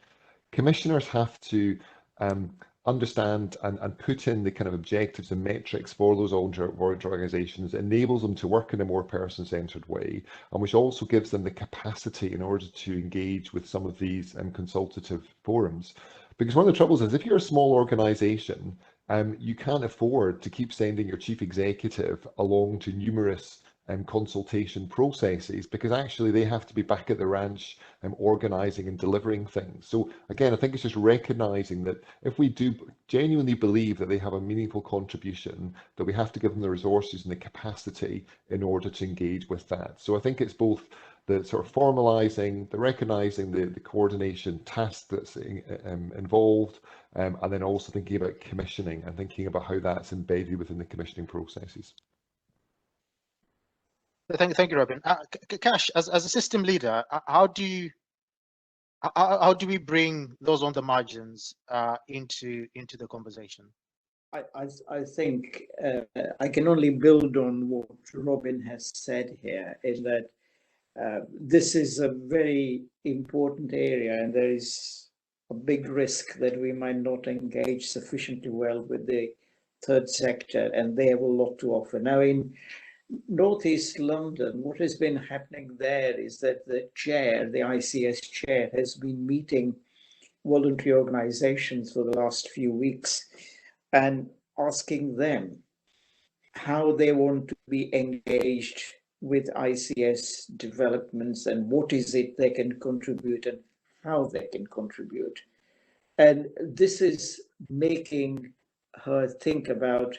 Commissioners have to understand and put in the kind of objectives and metrics for those voluntary organisations, enables them to work in a more person-centred way, and which also gives them the capacity in order to engage with some of these consultative forums. Because one of the troubles is, if you're a small organisation, you can't afford to keep sending your chief executive along to numerous consultation processes, because actually they have to be back at the ranch organising and delivering things. So again, I think it's just recognising that if we do genuinely believe that they have a meaningful contribution, that we have to give them the resources and the capacity in order to engage with that. So I think it's both the sort of formalising, the recognising the coordination task that's involved, and then also thinking about commissioning and thinking about how that's embedded within the commissioning processes.
Thank you, Robin. Kash, as a system leader, how do we bring those on the margins into the conversation?
I think I can only build on what Robin has said here, is that this is a very important area, and there is a big risk that we might not engage sufficiently well with the third sector, and they have a lot to offer. Now, in Northeast London, what has been happening there is that the chair, the ICS chair, has been meeting voluntary organizations for the last few weeks and asking them how they want to be engaged with ICS developments and what is it they can contribute and how they can contribute. And this is making her think about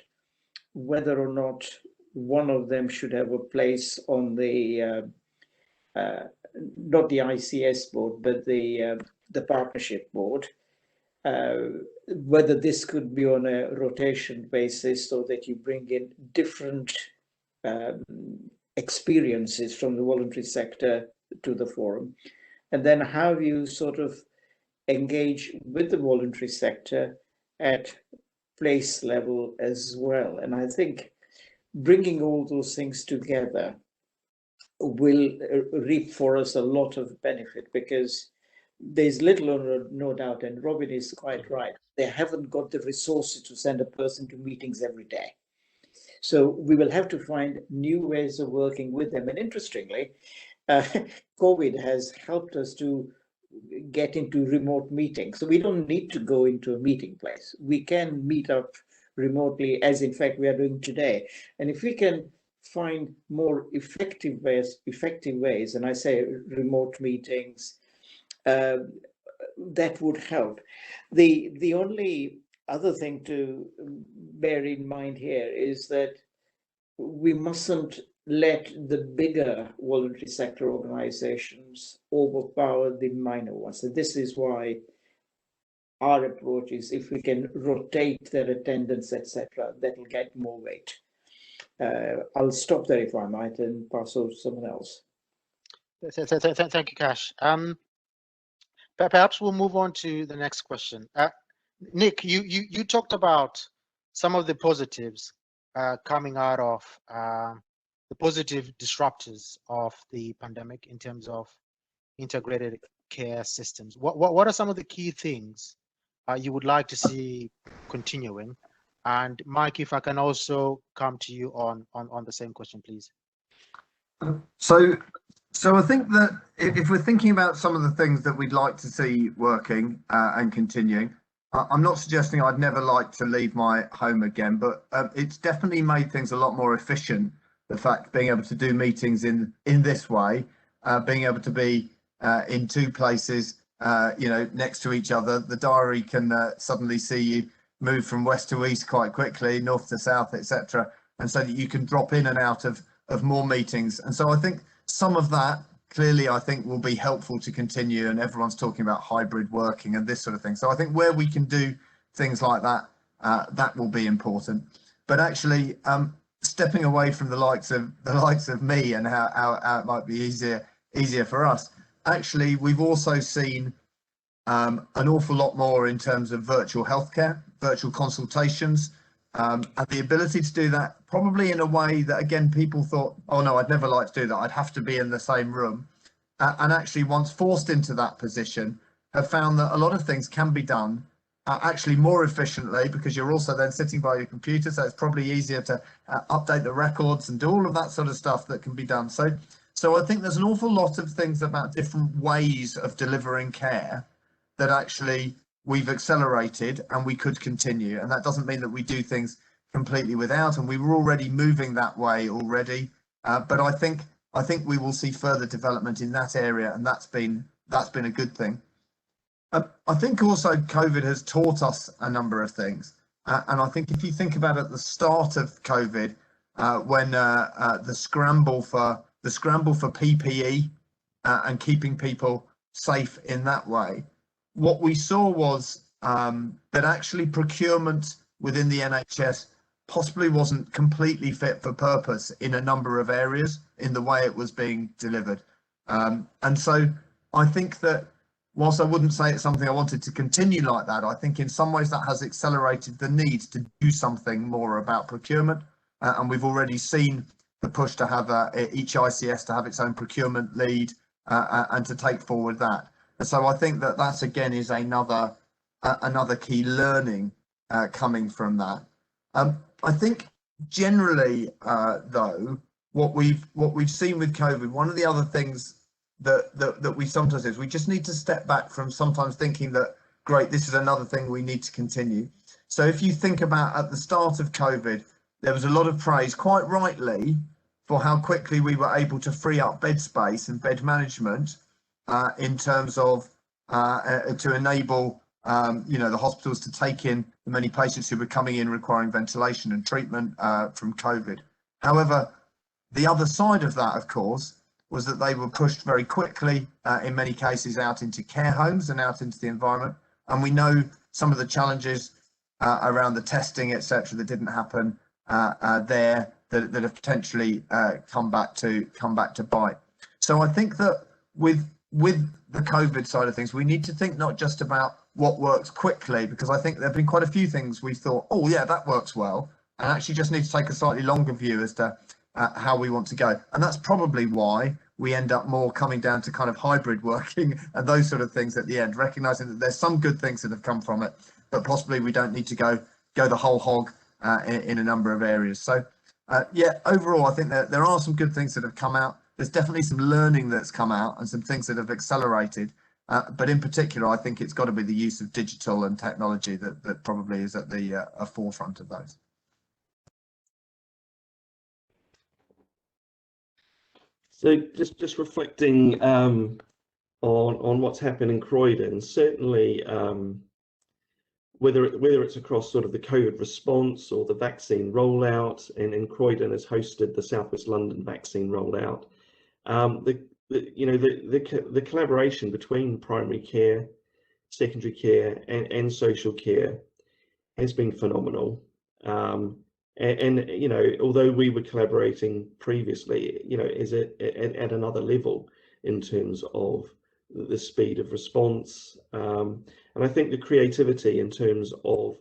whether or not one of them should have a place on the not the ICS board, but the partnership board. Whether this could be on a rotation basis so that you bring in different experiences from the voluntary sector to the forum, and then how you sort of engage with the voluntary sector at place level as well. And I think bringing all those things together will reap for us a lot of benefit, because there's little or no doubt, and Robin is quite right, they haven't got the resources to send a person to meetings every day. So we will have to find new ways of working with them. And interestingly, COVID has helped us to get into remote meetings. So we don't need to go into a meeting place. We can meet up remotely, as in fact we are doing today. And if we can find more effective ways, and I say remote meetings, that would help. The only other thing to bear in mind here is that we mustn't let the bigger voluntary sector organizations overpower the minor ones. So this is why our approach is, if we can rotate their attendance, etc., that will get more weight. I'll stop there if I might and pass over to someone else.
Thank you, Kash. Perhaps we'll move on to the next question. Nick, you talked about some of the positives coming out of the positive disruptors of the pandemic in terms of integrated care systems. What are some of the key things you would like to see continuing? And Mike, if I can also come to you on the same question, please.
So I think that if we're thinking about some of the things that we'd like to see working and continuing, I'm not suggesting I'd never like to leave my home again, but it's definitely made things a lot more efficient. The fact being able to do meetings in this way, being able to be in two places, next to each other. The diary can suddenly see you move from west to east quite quickly, north to south, etc. And so that you can drop in and out of more meetings. And so I think some of that clearly, I think, will be helpful to continue, and everyone's talking about hybrid working and this sort of thing. So I think where we can do things like that, that will be important. But actually, stepping away from the likes of me and how it might be easier for us. Actually, we've also seen an awful lot more in terms of virtual healthcare, virtual consultations, and the ability to do that probably in a way that, again, people thought, oh no, I'd never like to do that, I'd have to be in the same room. And actually, once forced into that position, have found that a lot of things can be done actually more efficiently, because you're also then sitting by your computer, so it's probably easier to update the records and do all of that sort of stuff that can be done. So I think there's an awful lot of things about different ways of delivering care that actually we've accelerated and we could continue. And that doesn't mean that we do things completely without, and we were already moving that way already. But I think we will see further development in that area, and that's been a good thing. I think also COVID has taught us a number of things. And I think if you think about at the start of COVID, when the scramble for PPE and keeping people safe in that way, what we saw was that actually procurement within the NHS possibly wasn't completely fit for purpose in a number of areas in the way it was being delivered. And so I think that whilst I wouldn't say it's something I wanted to continue like that, I think in some ways that has accelerated the need to do something more about procurement. And we've already seen the push to have each ICS to have its own procurement lead and to take forward that. And so I think that that's again is another key learning coming from that. I think generally, though, what we've seen with COVID, one of the other things that we sometimes is we just need to step back from sometimes thinking that, great, this is another thing we need to continue. So if you think about at the start of COVID, there was a lot of praise, quite rightly, for how quickly we were able to free up bed space and bed management in terms of to enable the hospitals to take in the many patients who were coming in requiring ventilation and treatment from COVID. However, the other side of that, of course, was that they were pushed very quickly, in many cases, out into care homes and out into the environment. And we know some of the challenges around the testing, etc., that didn't happen there that have potentially come back to bite. So I think that with the COVID side of things, we need to think not just about what works quickly, because I think there have been quite a few things we thought, oh yeah, that works well, and actually just need to take a slightly longer view as to how we want to go. And that's probably why we end up more coming down to kind of hybrid working and those sort of things at the end, recognizing that there's some good things that have come from it, but possibly we don't need to go the whole hog in a number of areas. So yeah, overall, I think that there are some good things that have come out. There's definitely some learning that's come out and some things that have accelerated. But in particular, I think it's got to be the use of digital and technology that probably is at the forefront of those.
So just reflecting on what's happened in Croydon, certainly whether it's across sort of the COVID response or the vaccine rollout, and Croydon has hosted the South West London vaccine rollout. The collaboration between primary care, secondary care, and social care has been phenomenal. And although we were collaborating previously, is it at another level in terms of the speed of response, and I think the creativity in terms of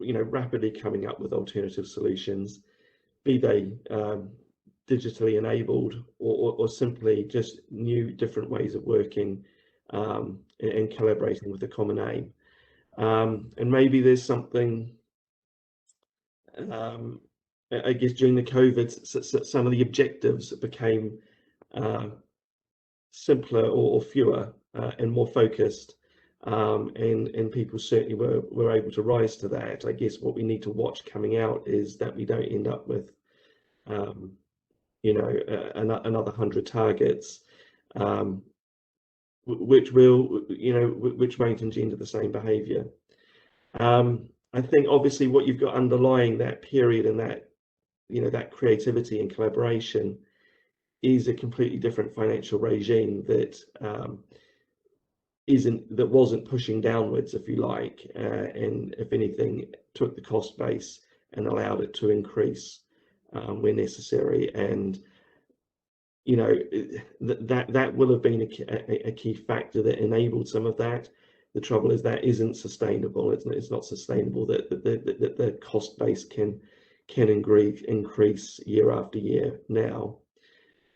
rapidly coming up with alternative solutions, be they digitally enabled or simply just new different ways of working and collaborating with a common aim. And maybe there's something, I guess during the COVID, some of the objectives became simpler or fewer and more focused, and people certainly were able to rise to that. I guess what we need to watch coming out is that we don't end up with another 100 targets, which won't engender the same behaviour. I think obviously what you've got underlying that period and that that creativity and collaboration is a completely different financial regime that wasn't pushing downwards, if you like, and if anything took the cost base and allowed it to increase where necessary. And that will have been a key factor that enabled some of that. The trouble is that isn't sustainable. It's not sustainable that the cost base can increase year after year now.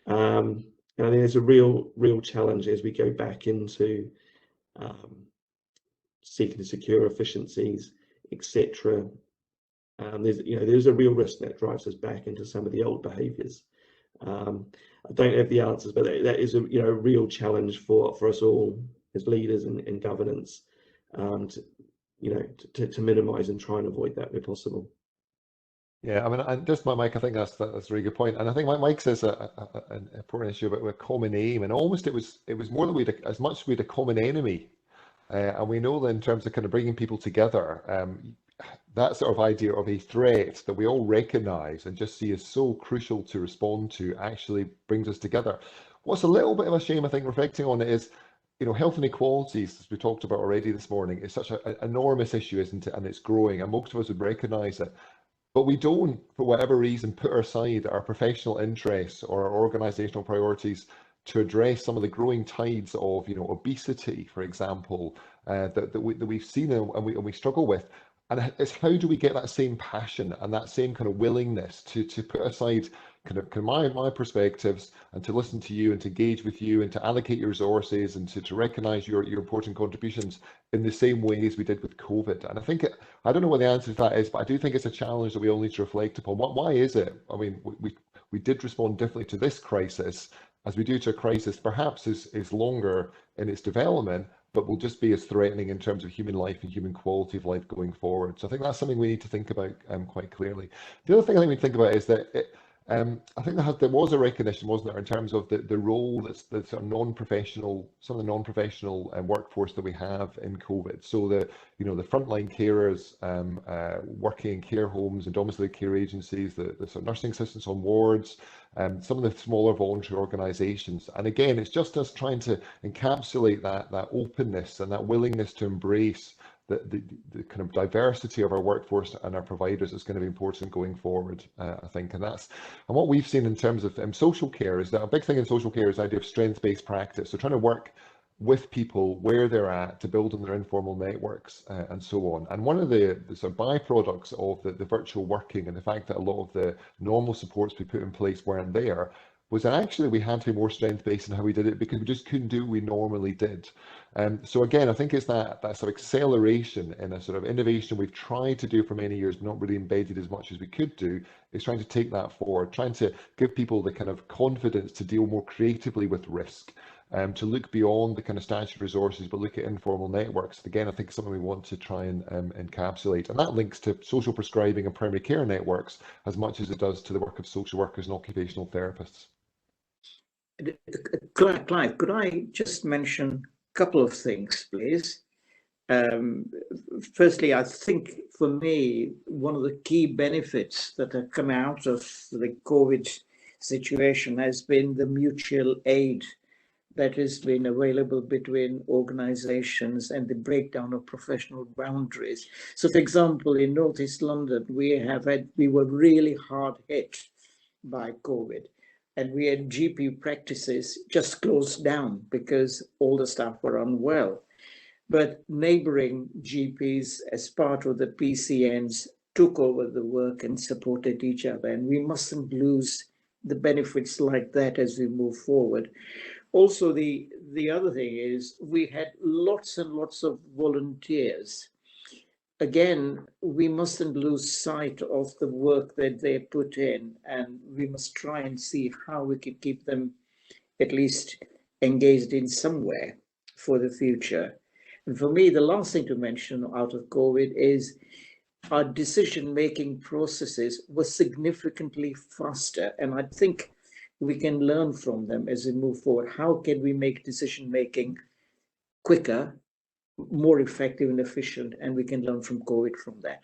And I think there's a real challenge as we go back into seeking to secure efficiencies, etc. There's a real risk that drives us back into some of the old behaviours. I don't have the answers, but that is a real challenge for us all as leaders and governance, to minimise and try and avoid that where possible.
Yeah, I mean, and just Mike, I think that's a really good point, and I think Mike says an important issue about a common aim, and almost it was more that as much as we had a common enemy, and we know that in terms of kind of bringing people together, that sort of idea of a threat that we all recognise and just see as so crucial to respond to actually brings us together. What's a little bit of a shame, I think, reflecting on it is, health inequalities, as we talked about already this morning, is such an enormous issue, isn't it? And it's growing, and most of us would recognise it. but we don't, for whatever reason, put aside our professional interests or our organizational priorities to address some of the growing tides of, obesity, for example, that we've seen and we struggle with. And it's how do we get that same passion and that same kind of willingness to put aside kind of my perspectives and to listen to you and to engage with you and to allocate your resources and to recognize your important contributions in the same way as we did with COVID. And I think I don't know what the answer to that is, but I do think it's a challenge that we all need to reflect upon. Why is it? I mean, we did respond differently to this crisis as we do to a crisis perhaps is longer in its development, but will just be as threatening in terms of human life and human quality of life going forward. So I think that's something we need to think about quite clearly. The other thing I think we think about is that I think there was a recognition, wasn't there, in terms of the role that's sort of non-professional, some of the non-professional workforce that we have in COVID. So the frontline carers working in care homes and domiciliary care agencies, the sort of nursing assistants on wards, some of the smaller voluntary organisations. And again, it's just us trying to encapsulate that openness and that willingness to embrace the kind of diversity of our workforce and our providers is going to be important going forward, I think. And what we've seen in terms of social care is that a big thing in social care is the idea of strength-based practice. So trying to work with people where they're at to build on their informal networks and so on. And one of the sort of byproducts of the virtual working and the fact that a lot of the normal supports we put in place weren't there was that actually we had to be more strength-based in how we did it because we just couldn't do what we normally did. So again, I think it's that sort of acceleration in a sort of innovation we've tried to do for many years, but not really embedded as much as we could do, is trying to take that forward, trying to give people the kind of confidence to deal more creatively with risk, to look beyond the kind of statutory resources, but look at informal networks. Again, I think it's something we want to try and encapsulate. And that links to social prescribing and primary care networks as much as it does to the work of social workers and occupational therapists.
Clive, could I just mention a couple of things, please? Firstly, I think for me, one of the key benefits that have come out of the COVID situation has been the mutual aid that has been available between organizations and the breakdown of professional boundaries. So, for example, in Northeast London, we were really hard hit by COVID. And we had GP practices just closed down because all the staff were unwell. But neighboring GPs, as part of the PCNs, took over the work and supported each other. And we mustn't lose the benefits like that as we move forward. Also, the other thing is we had lots and lots of volunteers. Again, we mustn't lose sight of the work that they put in, and we must try and see how we can keep them at least engaged in some way for the future. And for me, the last thing to mention out of COVID is our decision-making processes were significantly faster, and I think we can learn from them as we move forward. How can we make decision-making quicker, more effective and efficient, and we can learn from COVID from that.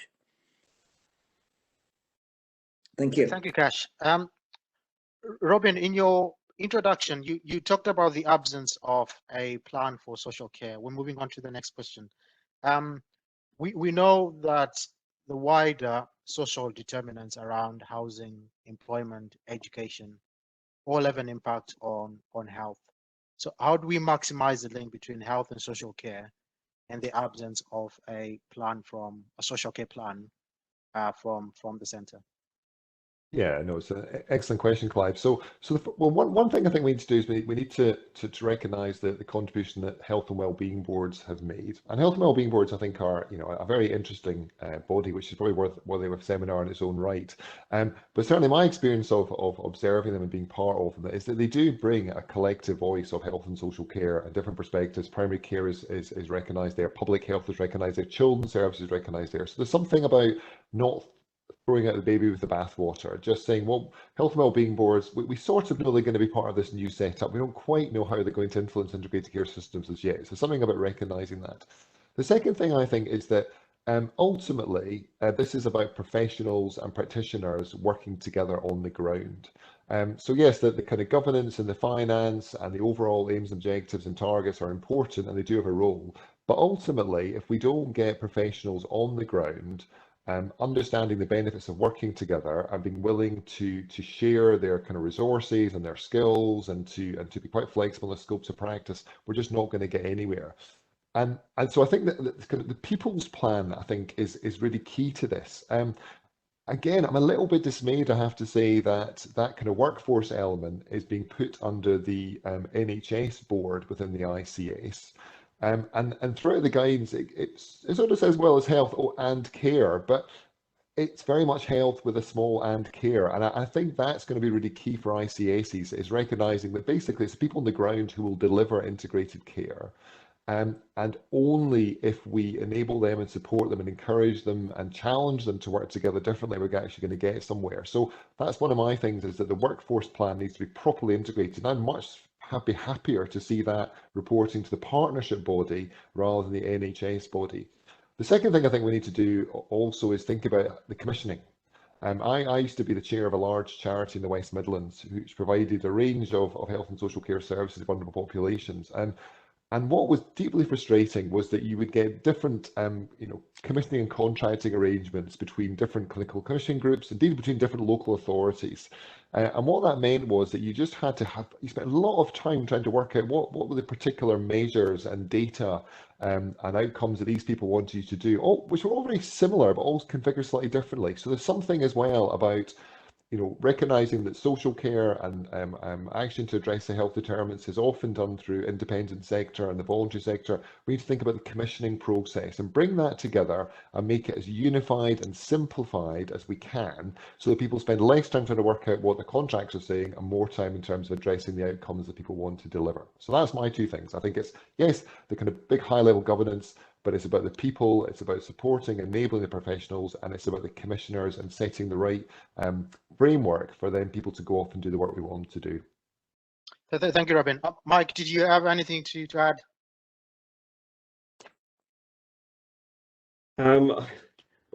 Thank you.
Thank you, Kash. Robin, in your introduction, you talked about the absence of a plan for social care. We're moving on to the next question. We know that the wider social determinants around housing, employment, education, all have an impact on health. So how do we maximize the link between health and social care and the absence of a social care plan from the centre?
Yeah, no, it's an excellent question, Clive. One thing I think we need to do is we need to recognise the contribution that health and wellbeing boards have made. And health and wellbeing boards, I think, are a very interesting body, which is probably worthy of a seminar in its own right. But certainly my experience of observing them and being part of them is that they do bring a collective voice of health and social care and different perspectives. Primary care is recognised there, public health is recognised there, children's services is recognised there. So there's something about not throwing out the baby with the bathwater, just saying, well, health and wellbeing boards, we sort of know they're going to be part of this new setup. We don't quite know how they're going to influence integrated care systems as yet. So something about recognising that. The second thing I think is that ultimately, this is about professionals and practitioners working together on the ground. So yes, the kind of governance and the finance and the overall aims, objectives and targets are important and they do have a role. But ultimately, if we don't get professionals on the ground understanding the benefits of working together and being willing to share their kind of resources and their skills and to be quite flexible in the scopes of practice, we're just not going to get anywhere. And so I think that the people's plan, I think, is really key to this. Again, I'm a little bit dismayed, I have to say, that that kind of workforce element is being put under the NHS board within the ICS. And throughout the guidance, it sort of says, well, as health and care, but it's very much health with a small and care. And I think that's going to be really key for ICSs, is recognizing that basically it's people on the ground who will deliver integrated care. And only if we enable them and support them and encourage them and challenge them to work together differently, we're actually going to get somewhere. So that's one of my things, is that the workforce plan needs to be properly integrated. I'm much happier to see that reporting to the partnership body rather than the NHS body. The second thing I think we need to do also is think about the commissioning. I used to be the chair of a large charity in the West Midlands, which provided a range of health and social care services to vulnerable populations. And what was deeply frustrating was that you would get different, commissioning and contracting arrangements between different clinical commissioning groups, indeed between different local authorities. And what that meant was that you just had to you spent a lot of time trying to work out what were the particular measures and data and outcomes that these people wanted you to do, which were all very similar, but all configured slightly differently. So there's something as well about recognizing that social care and action to address the health determinants is often done through independent sector and the voluntary sector. We need to think about the commissioning process and bring that together and make it as unified and simplified as we can, so that people spend less time trying to work out what the contracts are saying and more time in terms of addressing the outcomes that people want to deliver. So that's my two things. I think it's, yes, the kind of big high level governance, but it's about the people, it's about supporting, enabling the professionals, and it's about the commissioners and setting the right framework for then people to go off and do the work we want them to do.
Thank you, Robin. Mike, did you have anything to add?
Well,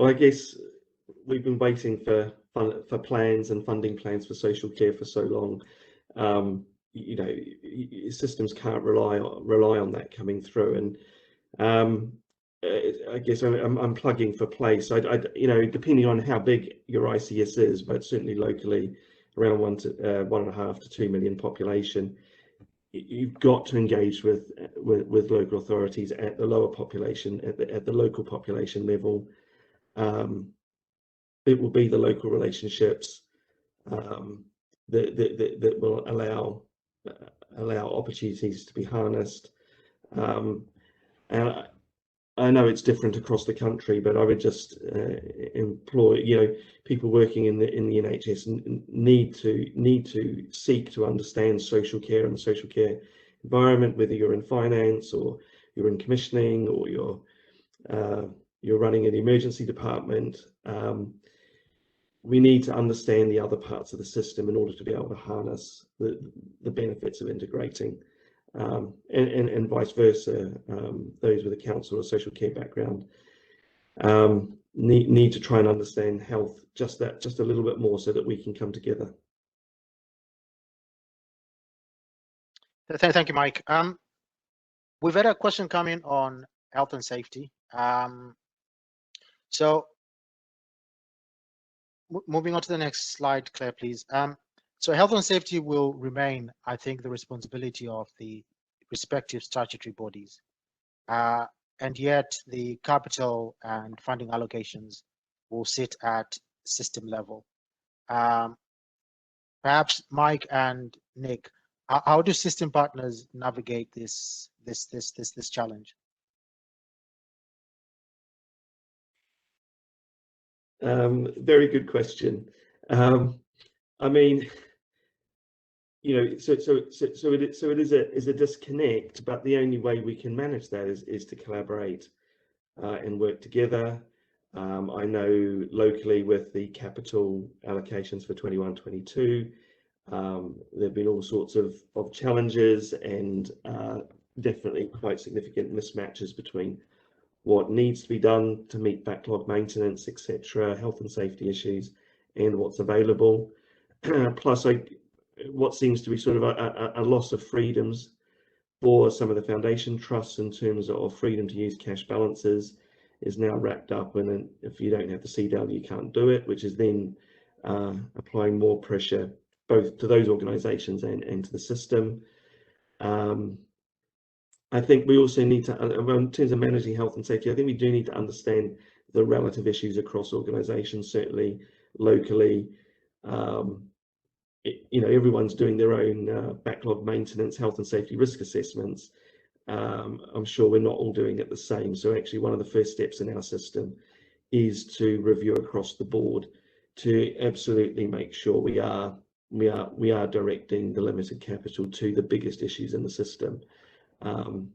I guess we've been waiting for plans and funding plans for social care for so long. Systems can't rely on that coming through, and I guess I'm plugging for place. Depending on how big your ICS is, but certainly locally, around 1.5 to 2 million population, you've got to engage with local authorities at the lower population, at the local population level. It will be the local relationships that will allow opportunities to be harnessed. And I know it's different across the country, but I would just employ, people working in the NHS need to seek to understand social care and the social care environment, whether you're in finance or you're in commissioning or you're running an emergency department. We need to understand the other parts of the system in order to be able to harness the benefits of integrating. And vice versa, those with a council or social care background need to try and understand health just a little bit more, so that we can come together.
Thank you, Mike. We've had a question come in on health and safety. So moving on to the next slide, Claire, please. So health and safety will remain, I think, the responsibility of the respective statutory bodies. And yet the capital and funding allocations will sit at system level. Perhaps Mike and Nick, how do system partners navigate this challenge?
Very good question. I mean, so it is a disconnect, but the only way we can manage that is to collaborate and work together. I know locally with the capital allocations for 21-22, there have been all sorts of challenges and definitely quite significant mismatches between what needs to be done to meet backlog maintenance, etc., health and safety issues, and what's available. Plus, what seems to be sort of a loss of freedoms for some of the foundation trusts in terms of freedom to use cash balances is now wrapped up, and then if you don't have the CW, you can't do it, which is then applying more pressure both to those organisations and to the system. I think we also need to, in terms of managing health and safety, I think we do need to understand the relative issues across organisations, certainly locally. Everyone's doing their own backlog maintenance, health and safety risk assessments. I'm sure we're not all doing it the same. So actually one of the first steps in our system is to review across the board to absolutely make sure we are directing the limited capital to the biggest issues in the system. And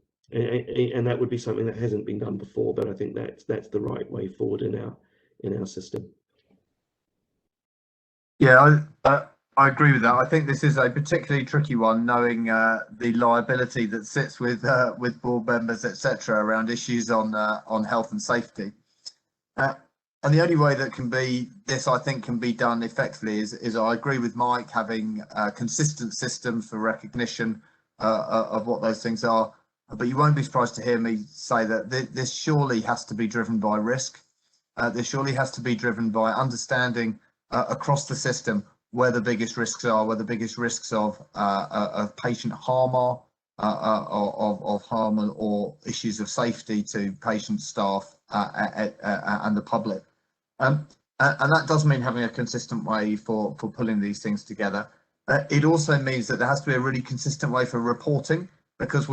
that would be something that hasn't been done before, but I think that's the right way forward in our system.
Yeah, I agree with that. I think this is a particularly tricky one, knowing the liability that sits with board members, etc., around issues on health and safety. And the only way that I think can be done effectively is I agree with Mike, having a consistent system for recognition of what those things are. But you won't be surprised to hear me say that this surely has to be driven by risk. This surely has to be driven by understanding across the system where the biggest risks are, where the biggest risks of patient harm are, of harm or issues of safety to patient, staff, and the public. And that does mean having a consistent way for pulling these things together. It also means that there has to be a really consistent way for reporting, because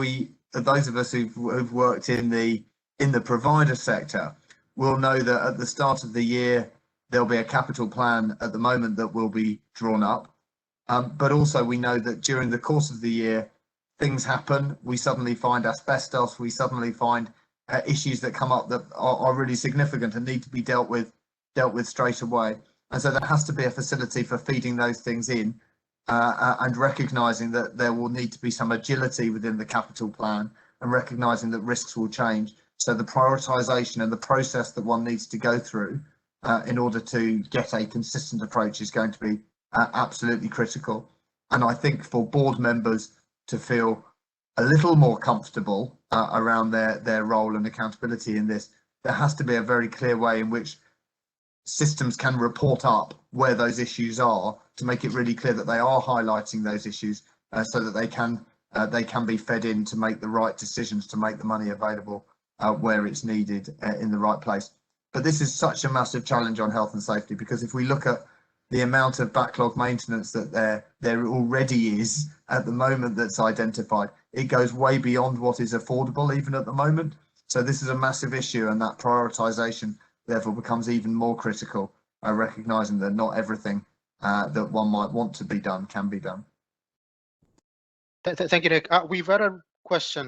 those of us who've worked in the provider sector will know that at the start of the year there'll be a capital plan at the moment that will be drawn up, but also we know that during the course of the year things happen. We suddenly find asbestos, we suddenly find issues that come up that are really significant and need to be dealt with straight away. And so there has to be a facility for feeding those things in, and recognising that there will need to be some agility within the capital plan, and recognising that risks will change. So the prioritisation and the process that one needs to go through in order to get a consistent approach is going to be absolutely critical. And I think for board members to feel a little more comfortable around their role and accountability in this, there has to be a very clear way in which systems can report up where those issues are, to make it really clear that they are highlighting those issues, so that they can be fed in to make the right decisions, to make the money available where it's needed in the right place. But this is such a massive challenge on health and safety, because if we look at the amount of backlog maintenance that there already is at the moment that's identified, it goes way beyond what is affordable even at the moment. So this is a massive issue, and that prioritisation therefore becomes even more critical, recognising that not everything that one might want to be done can be done.
Thank you, Nick. We've had a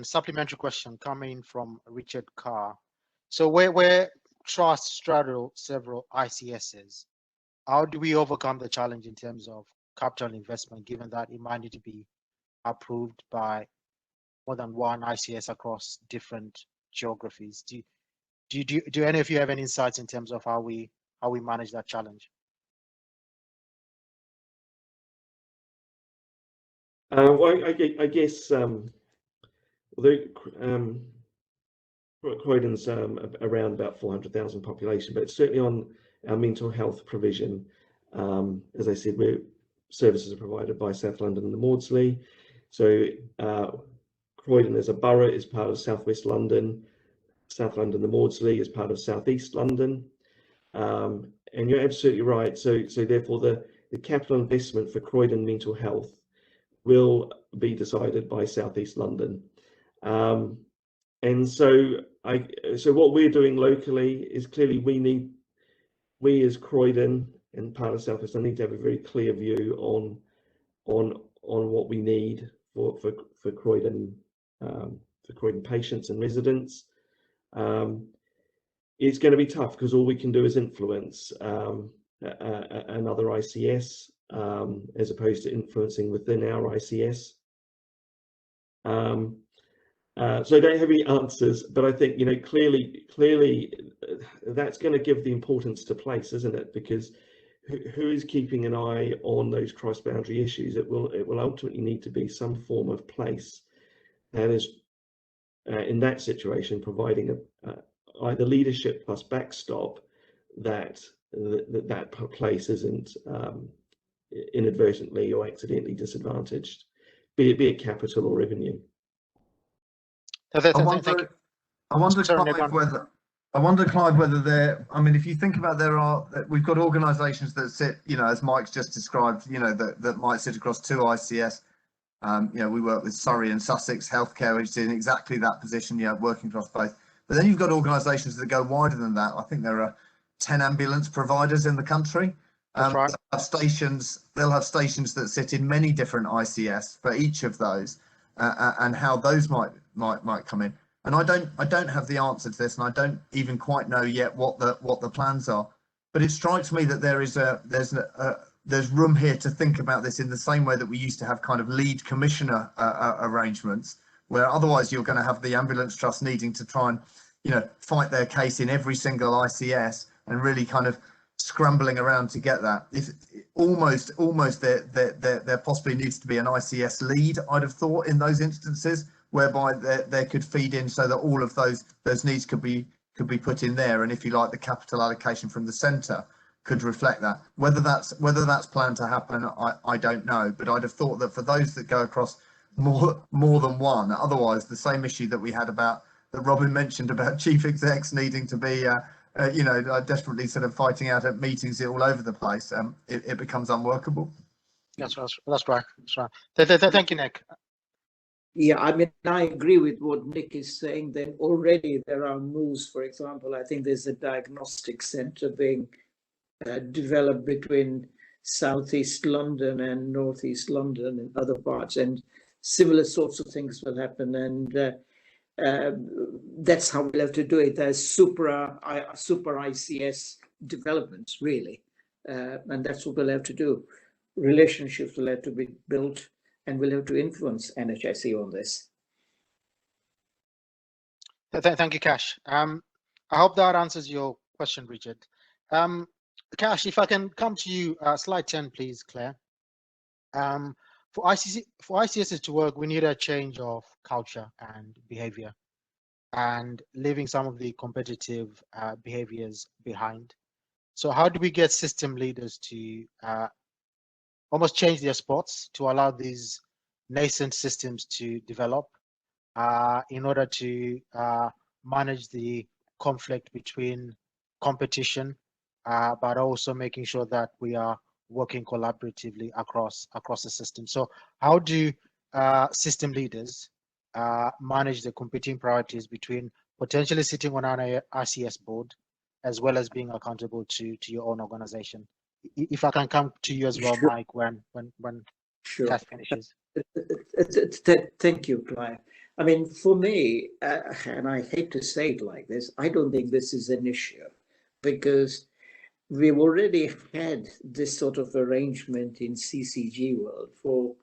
supplementary question coming from Richard Carr. So where trusts straddle several ICSs, how do we overcome the challenge in terms of capital investment, given that it might need to be approved by more than one ICS across different geographies? Do any of you have any insights in terms of how we manage that challenge?
Well, I guess Croydon's around about 400,000 population, but certainly on our mental health provision, as I said, services are provided by South London and the Maudsley. So Croydon as a borough is part of South West London. South London, the Maudsley is part of South East London. And you're absolutely right. So therefore the capital investment for Croydon mental health will be decided by South East London. And so what we're doing locally is clearly we as Croydon and part of South East London need to have a very clear view on what we need for Croydon patients and residents. It's going to be tough because all we can do is influence another ICS as opposed to influencing within our ICS. So I don't have any answers, but I think, clearly that's going to give the importance to place, isn't it? Because who is keeping an eye on those cross-boundary issues? It will ultimately need to be some form of place that is in that situation providing either leadership plus backstop that that place isn't inadvertently or accidentally disadvantaged, be it capital or revenue.
Thank you.
I wonder,
Sorry, Nick,
Clive, whether there. I mean, if you think about we've got organisations that sit, you know, as Mike's just described, you know, that might sit across two ICS. You know, we work with Surrey and Sussex Healthcare, which is in exactly that position, you know, working across both. But then you've got organisations that go wider than that. I think there are 10 ambulance providers in the country.
That's right.
They'll have stations that sit in many different ICS for each of those, and how those might come in. And I don't have the answer to this, and I don't even quite know yet what the plans are. But it strikes me that there's room here to think about this in the same way that we used to have kind of lead commissioner arrangements, where otherwise you're going to have the ambulance trust needing to try and, you know, fight their case in every single ICS and really kind of scrambling around to get that. If almost there possibly needs to be an ICS lead, I'd have thought, in those instances, whereby there could feed in so that all of those needs could be put in there, and if you like, the capital allocation from the centre could reflect that. Whether that's planned to happen, I don't know, but I'd have thought that for those that go across more than one, otherwise the same issue that we had that Robin mentioned about chief execs needing to be you know, desperately sort of fighting out at meetings all over the place, it becomes unworkable.
That's right. That's right. Thank you, Nick.
Yeah, I mean, I agree with what Nick is saying. Then already there are moves. For example, I think there's a diagnostic centre being developed between Southeast London and Northeast London and other parts, and similar sorts of things will happen. And that's how we'll have to do it. There's super ICS developments, really, and that's what we'll have to do. Relationships will have to be built, and we'll have to influence NHSE on this.
Thank you, Kash. I hope that answers your question, Richard. Kash, if I can come to you, slide 10, please, Claire. For ICSs to work, we need a change of culture and behavior, and leaving some of the competitive behaviors behind. So how do we get system leaders to almost change their spots to allow these nascent systems to develop in order to manage the conflict between competition, but also making sure that we are working collaboratively across the system? So how do system leaders manage the competing priorities between potentially sitting on an ICS board as well as being accountable to your own organization? If I can come to you as well,
Sure.
Mike, when
Sure.
Kath finishes.
Thank you, Clive. I mean, for me, and I hate to say it like this, I don't think this is an issue, because we've already had this sort of arrangement in CCG world for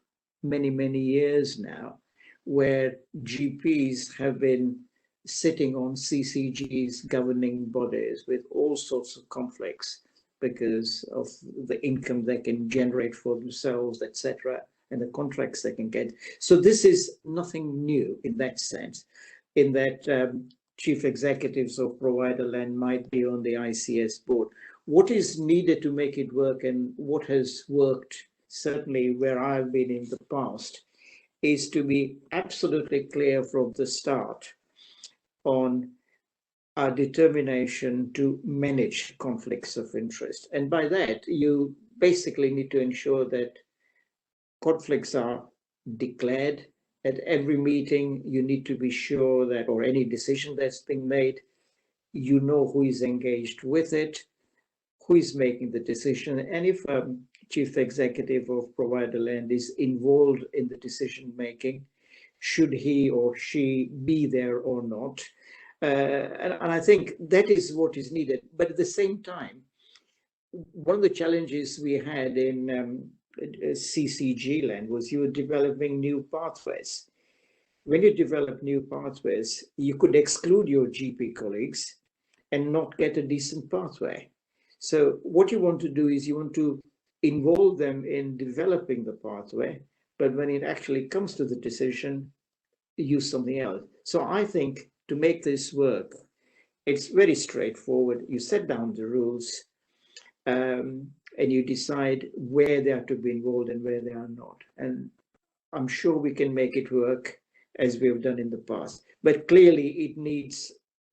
many, many years now, where GPs have been sitting on CCG's governing bodies with all sorts of conflicts because of the income they can generate for themselves, etc., and the contracts they can get. So this is nothing new in that sense, in that chief executives of provider land might be on the ICS board. What is needed to make it work, and what has worked, certainly where I've been in the past, is to be absolutely clear from the start on our determination to manage conflicts of interest. And by that, you basically need to ensure that conflicts are declared at every meeting. You need to be sure that, or any decision that's being made, you know who is engaged with it, who is making the decision, and if a chief executive of provider land is involved in the decision making, should he or she be there or not? And I think that is what is needed. But at the same time, one of the challenges we had in CCG land was you were developing new pathways. When you develop new pathways, you could exclude your GP colleagues and not get a decent pathway. So what you want to do is you want to involve them in developing the pathway, but when it actually comes to the decision, use something else. So I think to make this work, It's very straightforward. You set down the rules, and you decide where they are to be involved and where they are not. And I'm sure we can make it work as we have done in the past. But clearly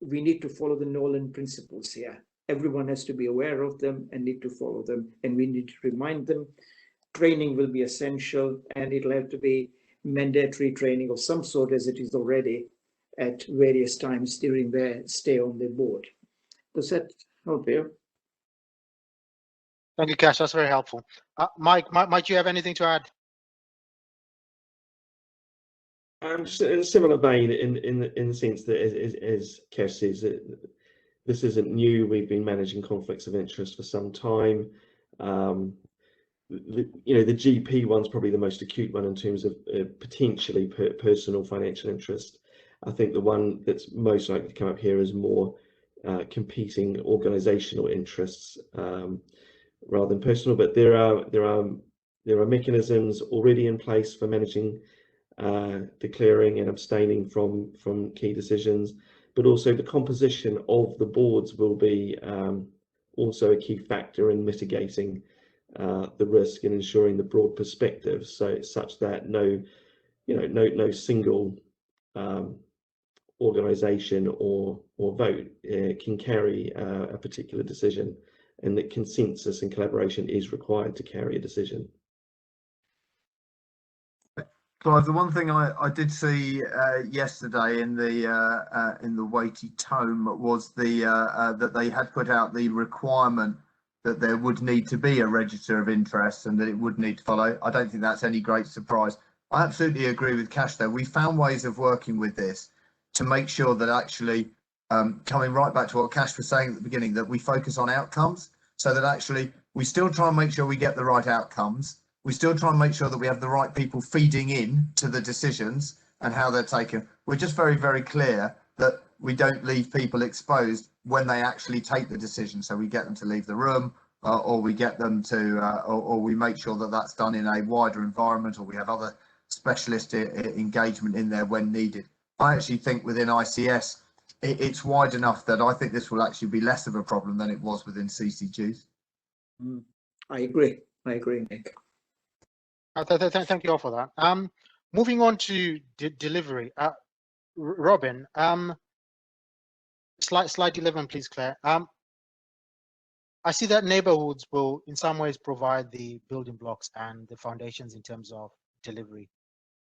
we need to follow the Nolan principles here. Everyone has to be aware of them and need to follow them, and we need to remind them. Training will be essential, and it'll have to be mandatory training of some sort, as it is already at various times during their stay on the board. Does that help you?
Thank you, Kash. That's very helpful. Mike, might you have anything to add?
Just in a similar vein, in the sense that, as Kash says, this isn't new. We've been managing conflicts of interest for some time. The GP one's probably the most acute one in terms of potentially personal financial interest. I think the one that's most likely to come up here is more competing organisational interests rather than personal. But there are mechanisms already in place for managing declaring and abstaining from key decisions, but also the composition of the boards will be also a key factor in mitigating the risk and ensuring the broad perspective, so such that no single organisation or vote can carry a particular decision, and that consensus and collaboration is required to carry a decision.
Clive, the one thing I did see yesterday in the weighty tome was that they had put out the requirement that there would need to be a register of interest and that it would need to follow. I don't think that's any great surprise. I absolutely agree with Kash though. We found ways of working with this to make sure that actually, coming right back to what Kash was saying at the beginning, that we focus on outcomes, so that actually we still try and make sure we get the right outcomes. We still try and make sure that we have the right people feeding in to the decisions and how they're taken. We're just very, very clear that we don't leave people exposed when they actually take the decision. So we get them to leave the room, or we get them to, or we make sure that that's done in a wider environment, or we have other specialist engagement in there when needed. I actually think within ICS, it's wide enough that I think this will actually be less of a problem than it was within CCGs.
I agree, Nick.
Thank you all for that. Moving on to delivery. Robin, slide 11, please, Claire. I see that neighborhoods will in some ways provide the building blocks and the foundations in terms of delivery,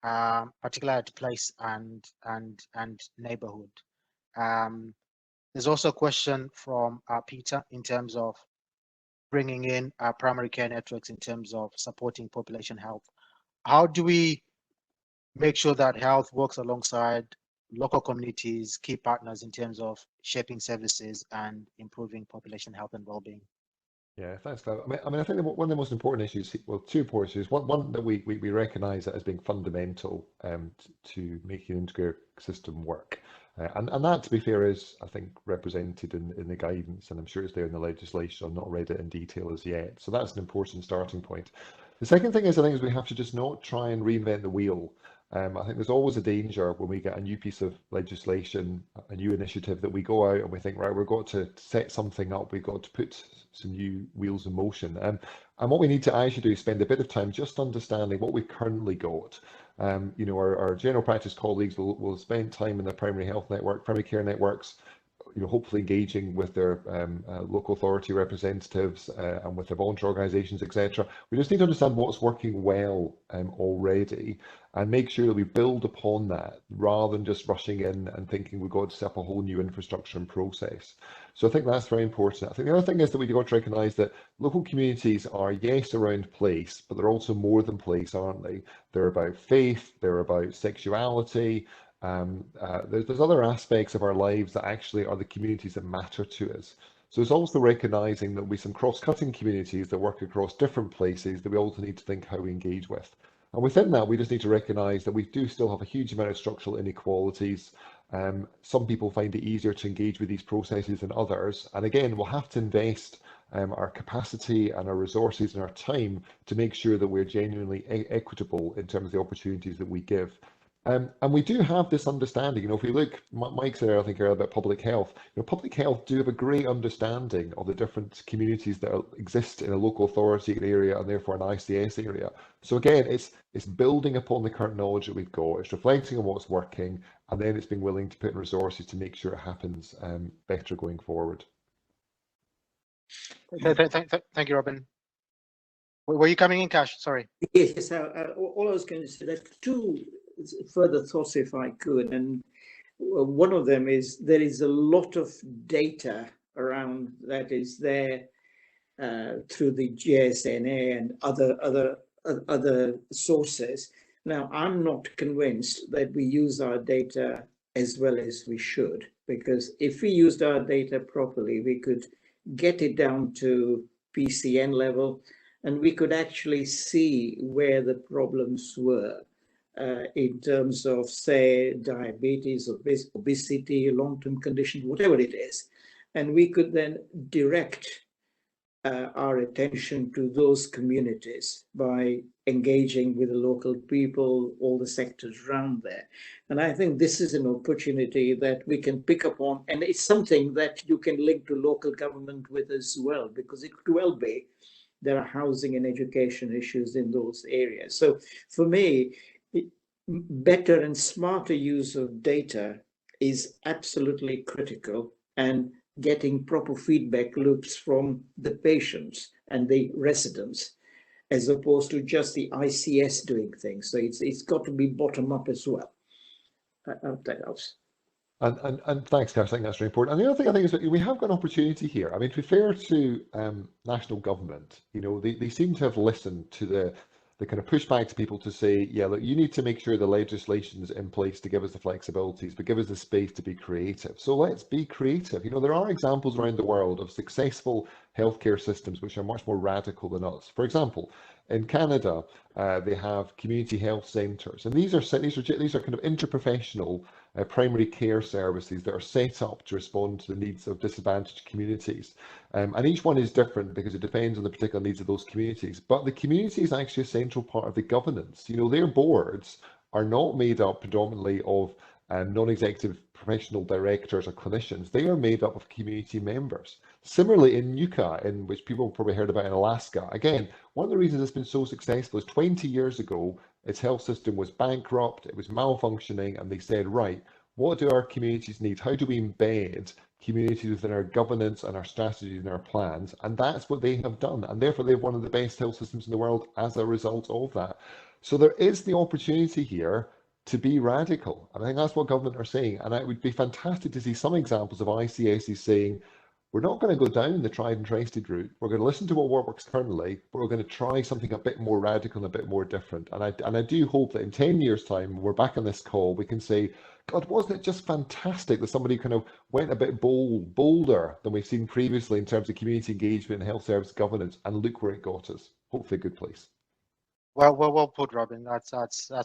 particularly at place and neighborhood. There's also a question from Peter in terms of bringing in primary care networks in terms of supporting population health. How do we make sure that health works alongside local communities, key partners in terms of shaping services and improving population health and well-being?
Yeah, thanks, Clive. I mean, I think one of the most important issues, well, two important issues. One that we recognise as being fundamental to making an integrated system work. And that, to be fair, is, I think, represented in the guidance, and I'm sure it's there in the legislation. I've not read it in detail as yet. So that's an important starting point. The second thing is, I think, is we have to just not try and reinvent the wheel. I think there's always a danger when we get a new piece of legislation, a new initiative, that we go out and we think, right, we've got to set something up, we've got to put some new wheels in motion. And what we need to actually do is spend a bit of time just understanding what we've currently got. Our general practice colleagues will spend time in the primary health network, primary care networks, hopefully engaging with their local authority representatives and with their volunteer organisations, etc. We just need to understand what's working well already and make sure that we build upon that rather than just rushing in and thinking we've got to set up a whole new infrastructure and process. So I think that's very important. I think the other thing is that we've got to recognise that local communities are, yes, around place, but they're also more than place, aren't they? They're about faith, they're about sexuality. There's other aspects of our lives that actually are the communities that matter to us. So it's also recognising that we some cross-cutting communities that work across different places that we also need to think how we engage with. And within that, we just need to recognise that we do still have a huge amount of structural inequalities. Some people find it easier to engage with these processes than others. And again, we'll have to invest our capacity and our resources and our time to make sure that we're genuinely equitable in terms of the opportunities that we give. And we do have this understanding, if we look, Mike said, I think, earlier about public health, public health do have a great understanding of the different communities that exist in a local authority area and therefore an ICS area. So again, it's building upon the current knowledge that we've got, it's reflecting on what's working, and then it's being willing to put in resources to make sure it happens better going forward.
Thank you, Robin. Were you coming in, Cash? Sorry.
Yes, all I was going to say, that two further thoughts, if I could, and one of them is there is a lot of data around that is there through the GSNA and other sources. Now, I'm not convinced that we use our data as well as we should, because if we used our data properly, we could get it down to PCN level, and we could actually see where the problems were in terms of, say, diabetes, obesity, long-term conditions, whatever it is. And we could then direct our attention to those communities by engaging with the local people, all the sectors around there. And I think this is an opportunity that we can pick up on, and it's something that you can link to local government with as well, because it could well be there are housing and education issues in those areas. So for me, better and smarter use of data is absolutely critical, and getting proper feedback loops from the patients and the residents, as opposed to just the ICS doing things. So it's got to be bottom up as well. I hope that helps.
And thanks, Cash. I think that's really important. And the other thing I think is that we have got an opportunity here. I mean, to be fair to national government, they seem to have listened to the kind of pushback to people to say, yeah, look, you need to make sure the legislation is in place to give us the flexibilities, but give us the space to be creative. So let's be creative. There are examples around the world of successful healthcare systems which are much more radical than us. For example, in Canada, they have community health centres, and these are kind of interprofessional primary care services that are set up to respond to the needs of disadvantaged communities. And each one is different because it depends on the particular needs of those communities. But the community is actually a central part of the governance. Their boards are not made up predominantly of non-executive professional directors or clinicians. They are made up of community members. Similarly, in Nuka, in which people probably heard about in Alaska, again, one of the reasons it's been so successful is 20 years ago, its health system was bankrupt, it was malfunctioning, and they said, right, what do our communities need? How do we embed communities within our governance and our strategies and our plans? And that's what they have done. And therefore, they have one of the best health systems in the world as a result of that. So there is the opportunity here to be radical. And I think that's what government are saying. And it would be fantastic to see some examples of ICSs saying, we're not going to go down the tried and trusted route. We're going to listen to what works currently, but we're going to try something a bit more radical and a bit more different. And I do hope that in 10 years' time, when we're back on this call, we can say, God, wasn't it just fantastic that somebody kind of went a bit bolder than we've seen previously in terms of community engagement and health service governance, and look where it got us. Hopefully a good place.
Well put, Robin. That's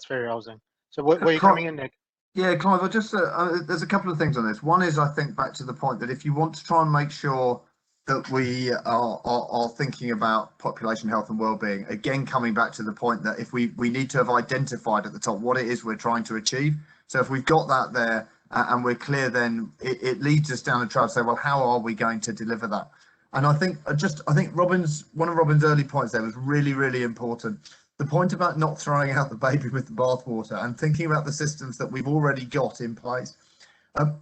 very rousing. So where are you coming in, Nick?
Yeah, Clive, there's a couple of things on this. One is, I think, back to the point that if you want to try and make sure that we are thinking about population health and well-being, again, coming back to the point that if we need to have identified at the top what it is we're trying to achieve. So if we've got that there and we're clear, then it leads us down the trail to say, well, how are we going to deliver that? And I think one of Robin's early points there was really, really important. The point about not throwing out the baby with the bathwater and thinking about the systems that we've already got in place.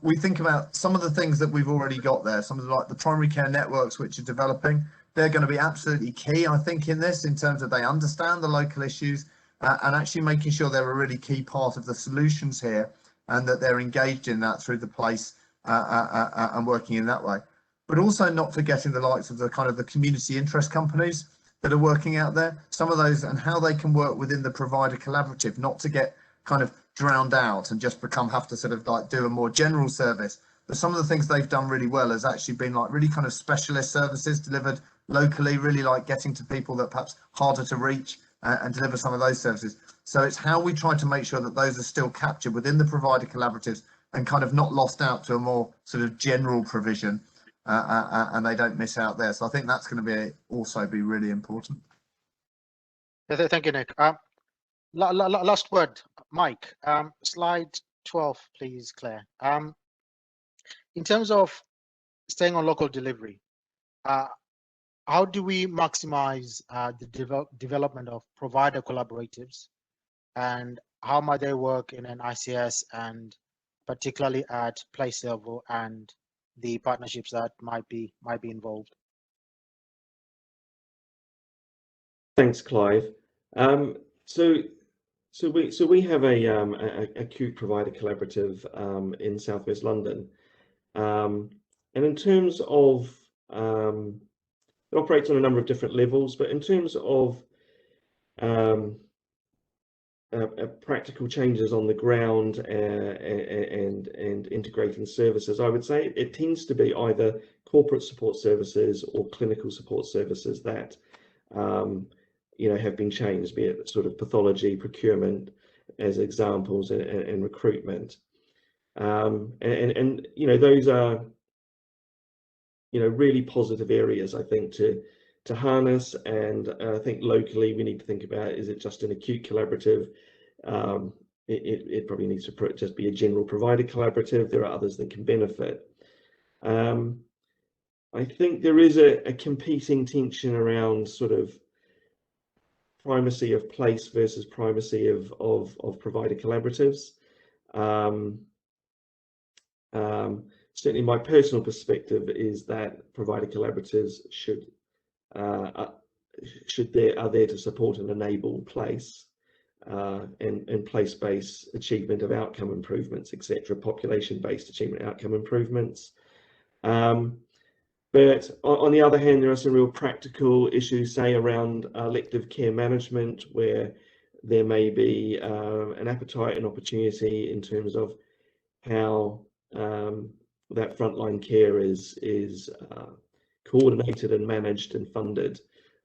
We think about some of the things that we've already got there, some of the primary care networks which are developing. They're going to be absolutely key, I think, in this, in terms of they understand the local issues and actually making sure they're a really key part of the solutions here, and that they're engaged in that through the place and working in that way. But also not forgetting the likes of the kind of the community interest companies that are working out there, some of those, and how they can work within the provider collaborative, not to get kind of drowned out and just have to sort of like do a more general service. But some of the things they've done really well has actually been like really kind of specialist services delivered locally, really like getting to people that perhaps harder to reach and deliver some of those services. So it's how we try to make sure that those are still captured within the provider collaboratives and kind of not lost out to a more sort of general provision. And they don't miss out there. So I think that's going to also be really important.
Thank you, Nick. Last word. Mike, slide 12, please, Claire. In terms of staying on local delivery, how do we maximize the development of provider collaboratives, and how might they work in an ICS, and particularly at place level, and the partnerships that might be involved?
Thanks, Clive. So we have a acute provider collaborative in Southwest London, and in terms of it operates on a number of different levels, but in terms of practical changes on the ground and integrating services, I would say it tends to be either corporate support services or clinical support services that have been changed, be it sort of pathology, procurement as examples, and recruitment. And those are really positive areas, I think, to harness. And I think locally we need to think about, is it just an acute collaborative? It probably needs to just be a general provider collaborative. There are others that can benefit. I think there is a competing tension around sort of primacy of place versus primacy of provider collaboratives. Certainly my personal perspective is that provider collaboratives are there to support and enable place and place-based achievement of outcome improvements, etc., population-based achievement outcome improvements. But on the other hand, there are some real practical issues, say around elective care management, where there may be an appetite and opportunity in terms of how that frontline care is coordinated and managed and funded.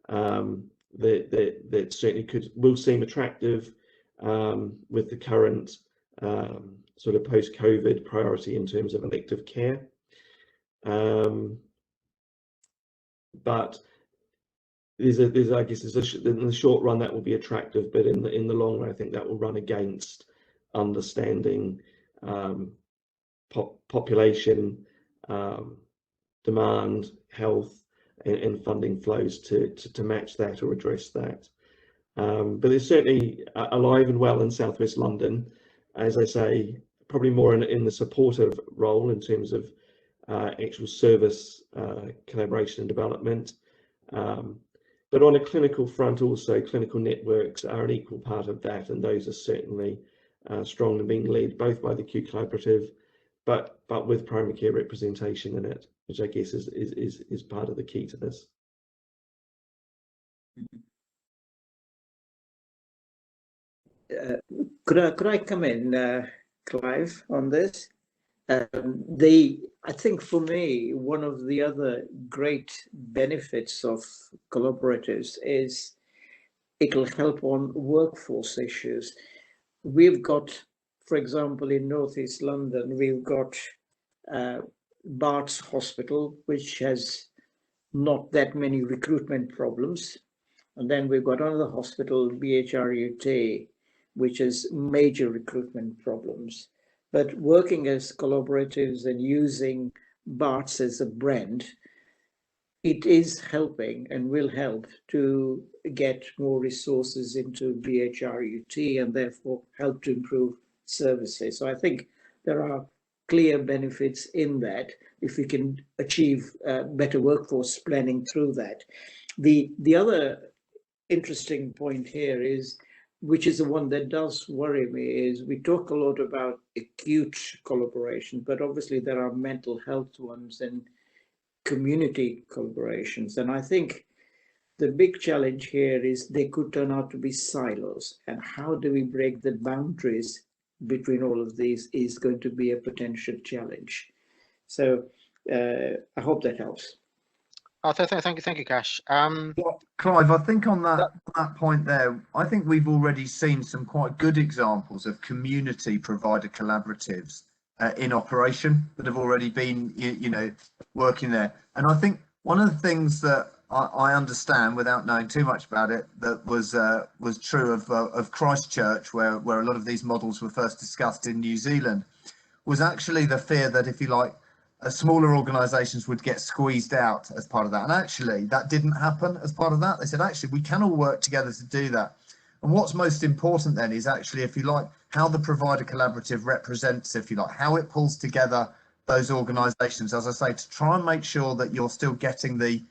That certainly will seem attractive with the current sort of post-COVID priority in terms of elective care. But in the short run that will be attractive, but in the long run I think that will run against understanding population demand, health, and funding flows to match that or address that. But it's certainly alive and well in Southwest London, as I say, probably more in the supportive role in terms of actual service collaboration and development. But on a clinical front also, clinical networks are an equal part of that, and those are certainly strong and being led both by the acute collaborative, but with primary care representation in it, which I guess is part of the key to this.
Could I come in, Clive, on this? I think for me, one of the other great benefits of collaboratives is it'll help on workforce issues. We've got, for example, in Northeast London, we've got Barts Hospital, which has not that many recruitment problems. And then we've got another hospital, BHRUT, which has major recruitment problems. But working as collaboratives and using Barts as a brand, it is helping and will help to get more resources into BHRUT and therefore help to improve services. So I think there are clear benefits in that if we can achieve better workforce planning through that. The other interesting point here is, which is the one that does worry me, is we talk a lot about acute collaboration, but obviously there are mental health ones and community collaborations. And I think the big challenge here is they could turn out to be silos. And how do we break the boundaries between all of these is going to be a potential challenge. So I hope that helps.
Thank you, Kash.
Well, Clive, I think on that point there, I think we've already seen some quite good examples of community provider collaboratives in operation that have already been, working there. And I think one of the things that I understand, without knowing too much about it, that was true of Christchurch, where a lot of these models were first discussed in New Zealand, was actually the fear that, if you like, smaller organisations would get squeezed out as part of that. And actually, that didn't happen as part of that. They said, actually, we can all work together to do that. And what's most important then is actually, if you like, how the provider collaborative represents, if you like, how it pulls together those organisations, as I say, to try and make sure that you're still getting the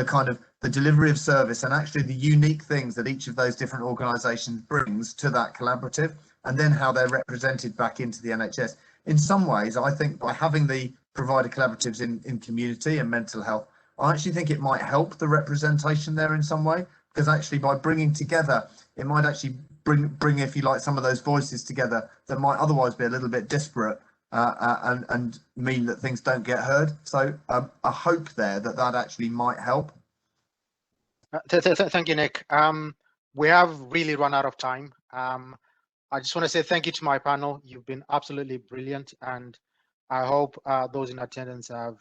kind of the delivery of service and actually the unique things that each of those different organisations brings to that collaborative, and then how they're represented back into the NHS. In some ways, I think by having the provider collaboratives in community and mental health, I actually think it might help the representation there in some way, because actually by bringing together, it might actually bring, if you like, some of those voices together that might otherwise be a little bit disparate, and mean that things don't get heard. So I hope there that actually might help.
Thank you, Nick. We have really run out of time. I just want to say thank you to my panel. You've been absolutely brilliant, and I hope those in attendance have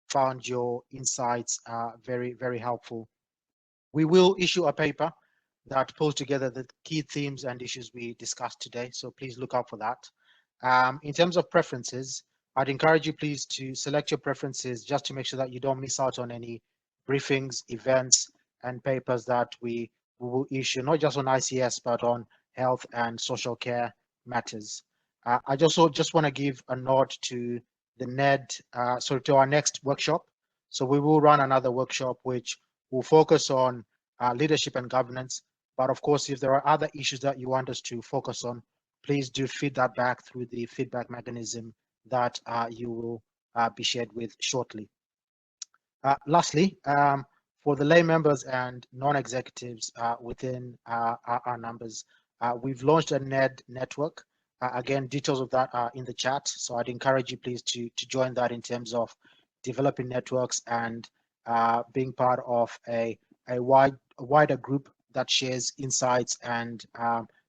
found your insights very, very helpful. We will issue a paper that pulls together the key themes and issues we discussed today, so please look out for that. In terms of preferences, I'd encourage you please to select your preferences just to make sure that you don't miss out on any briefings, events, and papers that we will issue, not just on ICS, but on health and social care matters. I just want to give a nod to the NED, to our next workshop. So we will run another workshop which will focus on leadership and governance. But of course, if there are other issues that you want us to focus on, please do feed that back through the feedback mechanism that you will be shared with shortly. Lastly, for the lay members and non-executives within our numbers, we've launched a NED network. Again, details of that are in the chat. So I'd encourage you please to join that in terms of developing networks and being part of a wider group that shares insights and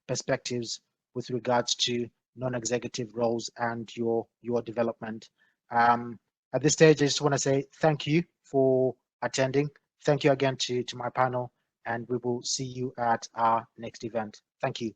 perspectives with regards to non-executive roles and your development. At this stage, I just want to say thank you for attending. Thank you again to my panel, and we will see you at our next event. Thank you.